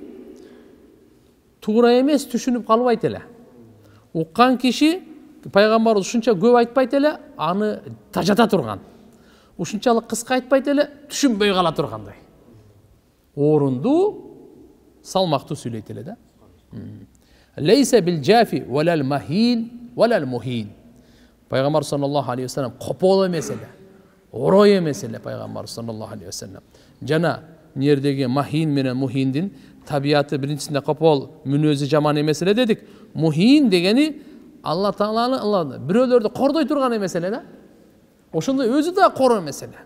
туура эмес түшүнүп калбайт эле. Уккан киши пайгамбарыбыз ушунча көп айтпайт эле, аны тажата турган. Ушунчалык кыска айтпайт эле, түшүнбөй кала тургандай. Орунду, салмактуу сүйлөйт эле да. Лейса бил джафи валал махин валал мухин. Пайгамбар саллаллаху алейхи ва саллям копол эмес эле, орой эмес эле пайгамбар саллаллаху алейхи ва саллям. Жана нердеги махин менен мухиндин табияты биринчисинде копол, мүнөзү жаман эмес эле дедик. Мухин дегени Алла Тааланы бирөөлөрдү кордой турган эмес эле да. Ошондой өзү да кор эмес эле.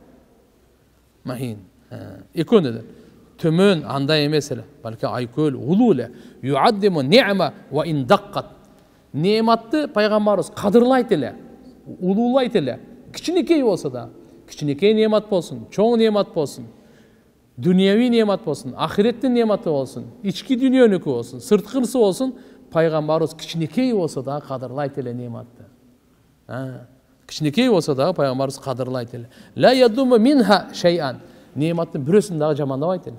Махин. Экөөнү төмөн андай эмес эле, балки айкөл, улуу эле. Юаддиму ни'ма ва ин даккат. Нематты пайгамбарыбыз кадырлайт эле, улуулайт эле. Кичинекей болсо да, кичинекей немат болсун, чоң немат болсун, дүнияви немат болсун, ахиреттин нематы болсун, ички дүниөнүкү болсун, сырткысы болсун, пайгамбарыбыз кичинекей болсо да кадырлайт эле нематты. Кичинекей болсо да пайгамбарыбыз кадырлайт эле. Ла ядуму минха шай'ан. Нематтын бирөөсүн дагы жамандабайт эле.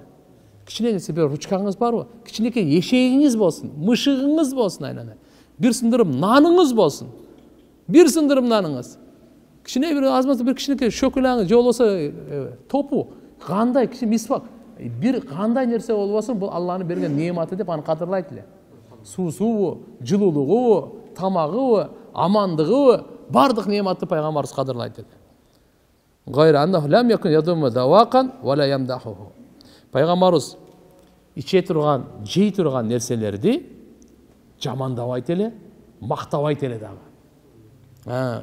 Кичинекей бир ручкаңыз барбы? Кичинекей эшегиңиз болсун, мышыгыңыз болсун айлана. Бир сындырым наныңыз болсун. Бир сындырым наныңыз. Кичине бир азматы бир кичинекей шөкөлаңыз же болбосо топу, кандай кичи мисвак, бир кандай нерсе болбосун, бул Алланын берген нематы деп аны кадырлайт эле. Суусубу, жылуулугубу, тамагыбы, амандыгыбы, бардык нематты пайгамбарыбыз кадырлайт эле. Гайра аннаху лам якун ядуму давакан ва ла ямдахуху. Пайгамбарыбыз иче турган, жей турган нерселерди жамандабайт эле, мактабайт эле дагы.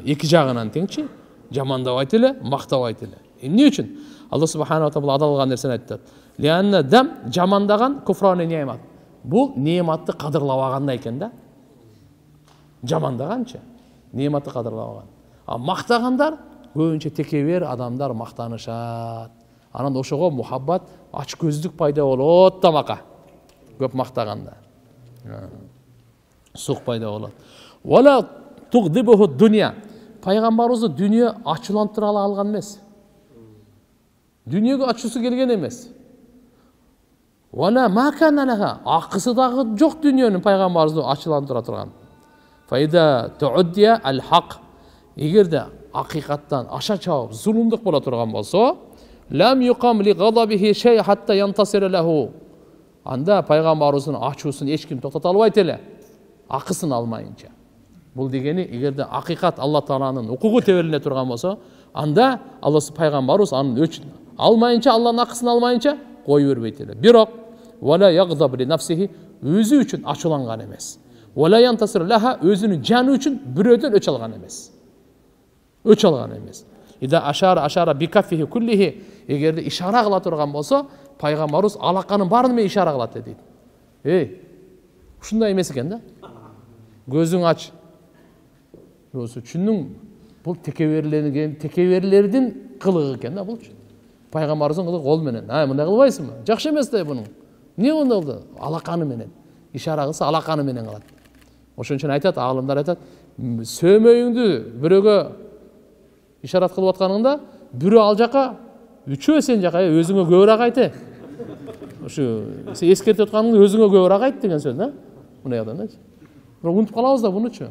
Эки жагынан теңчи, жамандабайт эле, мактабайт эле. Эмне үчүн? Алла субханаху ва таала адалган нерсени айтты. Лианна дам жамандаган куфраны немат. Бул нематты кадырлабагандай экен да. Жамандаганчы, нематты кадырлабаган. А мактагандар көбүнчө текебер адамдар мактанышат. Анан ошого мухаббат, ач көздүк пайда болот тамака. Көп мактаганда. Сук пайда болот. Вала тугдибуху дуnya. Пайгамбарыбызды дүние ачуулантыра алган эмес. Дүниеге ачуусу келген эмес. Вала макана лаха. Акысы дагы жок дүниенин пайгамбарыбызды ачуулантыра турган. Файда тууддия ал-хак. Эгерде акыйкаттан аша чабып зулумдук боло турган болсо, лам юқам ли гадабихи шей хатта янтасира лаху. Анда пайгамбарыбыздын ачуусун эч ким токтото албайт эле, акысын алмайынча. Бул дегени эгерде акыйкат Алла Тааланын укугу тебелине турган болсо, анда Алла пайгамбарыбыз анын өчүн алмайынча, Алланын акысын алмайынча кой бербейт эле. Бирок вала ягдаб ли нафсихи, өзү үчүн ачууланган эмес. Вала янтасир лаха, өзүнүн жаны үчүн бирөөдөн өч алган эмес. Өч алган эмес. Ида ашара бикаффихи куллихи, эгерде ишара кыла турган болсо, пайгамбарыбыз алаканын баарын менен ишара кылат дейт. Ушундай эмес экен да. Көзүң ач. Өзү чүнүң бул текеберлердин кылыгы экен да бул. Пайгамбарыбыздын кылыгы кол менен. Мындай кылбайсыңбы? Жакшы эмес да бунун. Эмне болду? Алаканы менен. Ишара кылса алаканы менен кылат. Ошон үчүн айтат, аалымдар айтат, сөмөйүңдү бирөөгө ишарат кылып атканыңда, бирөө ал жака, үчөө сен жака өзүңө көбүрөөк айты. Ошо эскертип атканыңды өзүңө көбүрөөк айт деген сөз да. Мындай адамдар. Бирок унутуп калабыз да бунучу.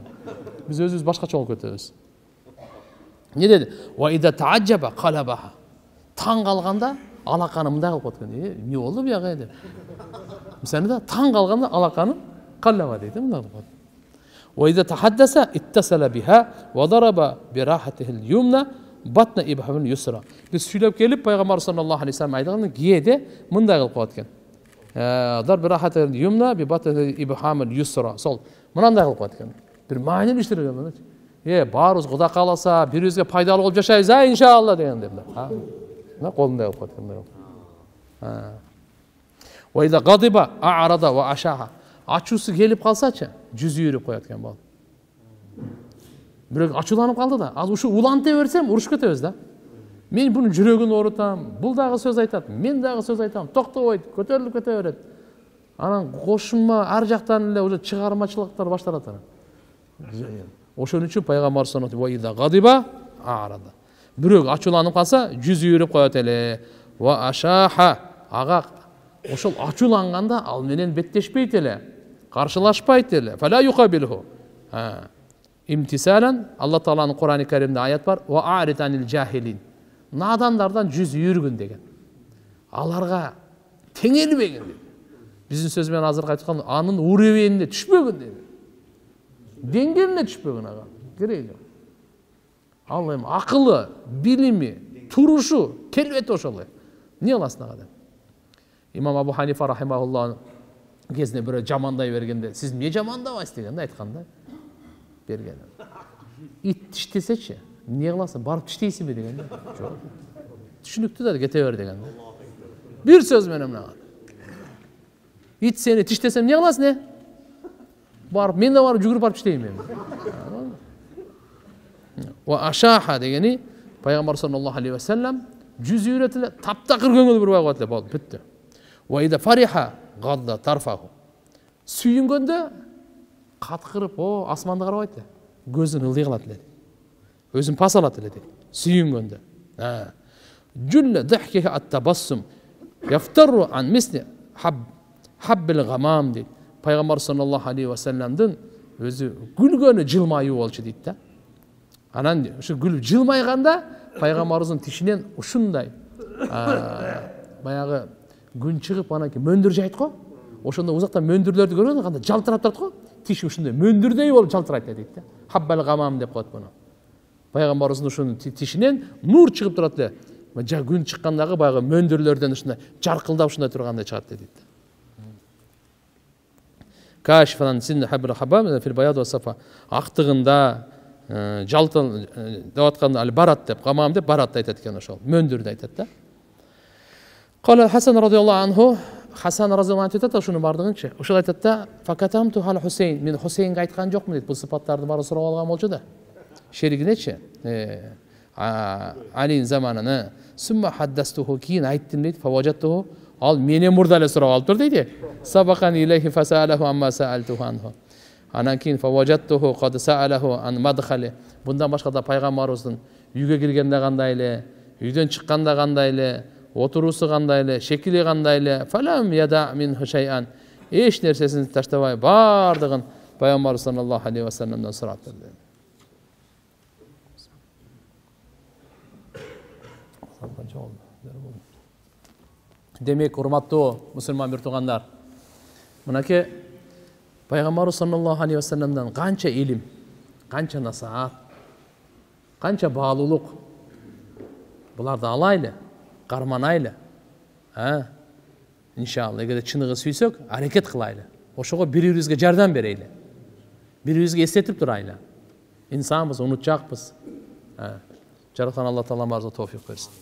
Биз өзүбүз башкача болуп кетебиз. Не деди? Ва ида таажаба қалабаха. Таң калганда алаканы мындай кылып аткан. Эмне болду буяга деп. Мисалы да таң калганда алаканы калаба дейт, мындай кылып. Ва ида тахаддаса иттасала биха ва дараба бирахатихи al-yumna батна ибхамил юсра. Биз сүйлөп келип пайгамбар саллаллаху алейхи ва саллям айткан кээде мындай кылып коет экен. Дар бирахатихи al-yumna би батна ибхамил юсра. Сол мындай кылып коет экен. Бир маанилүү иштер экен. Баарыбыз Кудай кааласа, бирибизге пайдалуу болуп жашайбыз, иншалла деген деп. Мына колундай кылып коет. Ва ида гадиба а'рада ва ашаха. Ачуусу келип калсачы, жүзү үйрөп коет экен бул. Бирок ачууланып калды да, аз ушу уланта берсем урушуп кетебиз да. Мен бунун жүрөгүн оорутам, бул дагы сөз айтат, мен дагы сөз айтам, токтобойт, көтөрүлүп кете берет. Анан кошумма ар жактан эле уже чыгармачылыктар башталат анан. Ошон үчүн пайгамбар саллаллаху алейхи ва саллям гадиба арада. Бирок ачууланып калса, жүзү үйрөп коет эле. Ва ашаха, ага ошол ачууланганда ал менен беттешпейт эле, каршылашпайт эле. Фала юкабилху. Имтисалан, Алла Тааланын Кур'ан-ы Каримде аят бар. Ва аританил жахилин. Надандардан жүз үйргүн деген. Аларга теңелбегин деп. Биздин сөз менен азыр айткан анын уребенине түшпөгүн деп. Деңгээлине түшпөгүн ага. Кереги жок. Ал эми акылы, билими, турушу, келбети ошол. Эмне кыласың ага? Имам Абу Ханифа рахимахуллах кезинде бирөө жамандай бергенде, сиз эмне жамандабайсыз дегенде айтканда берген. Ит тиштесечи, эмне кыласың? Барып тиштейсиңби дегенде. Жок. Түшүнүктүү да кете бер дегенде. Бир сөз менен мына. Ит сени тиштесем эмне кыласың, не? Барып, мен да барып жүгүрүп барып тиштейм мен. Ва ашаха дегени пайгамбар саллаллаху алейхи ва саллям жүз үйрөтүп эле таптакыр көңүл бурбай коет эле, болду, бүттү. Ва ида фариха гадда тарфаху. Сүйүнгөндө каткырып, асманды карабайт эле. Көзүн ылдый кылат эле. Өзүн пас алат эле дейт. Сүйүнгөндө. Жүлле дихкиха ат-табассум яфтару ан мисли хаббил гамам дейт. Пайгамбар саллаллаху алейхи ва саллямдын өзү күлгөнү жылмаюу болчу дейт да. Анан ушу күлүп жылмайганда пайгамбарыбыздын тишинен ушундай баягы күн чыгып анан кийин мөндүр жайт го. Ошондо узактан мөндүрлөрдү көргөндө кандай жалтырап турат го. Тиши ушундай мөндүрдөй болуп жалтырайт дейт да. Хаббал гамам деп коет муну. Пайгамбарыбыздын ушунун тишинен нур чыгып турат эле. Күн чыккандагы баягы мөндүрлөрдөн ушундай жаркылдап ушундай тургандай чыгат дейт. Кашфан син хаббал хабам фил баяд ва сафа. Актыгында жалтын деп атканда ал барат деп, гамам деп барат айтат экен ошол. Мөндүрдү айтат да. Кала Хасан радиаллаху анху, Хасан радиаллаху анху айтат ошонун бардыгынчы. Ошол айтат да, факатамту хал Хусейн, мен Хусейнге айткан жокмун дейт. Бул сыпаттарды баары сурап алган болчу да. Шеригинечи. Алин заманына сумма хаддастуху кийин айттым дейт. Фаважаттуху ал менен мурда эле сурап алыптыр дейт. Сабакан илейхи фасалаху амма саалтуху анху. Анан кийин фаважаттуху кад саалаху ан мадхали. Bundan башка да пайгамбарыбыздын үйгө киргенде кандай эле, үйдөн чыкканда кандай эле, отуруусу кандай эле, шекили кандай эле, фалам яда мин хушайан. Эч нерсесин таштабай бардыгын пайгамбар саллаллаху алейхи ва салламдан сурап берди. Демек, урматтуу мусулман бир туугандар, мынакей пайгамбар саллаллаху алейхи ва салламдан канча илим, канча насаат, канча баалуулук буларды алайлы, карманайлы. Иншалла, эгерде чыныгы сүйсөк, аракет кылайлы. Ошого бири-бирибизге жардам берейли. Бири-бирибизге эстетип турайлы. İnsanбыз, унутчакпыз. Жараткан Алла Таала баарыбызга товфик берсин.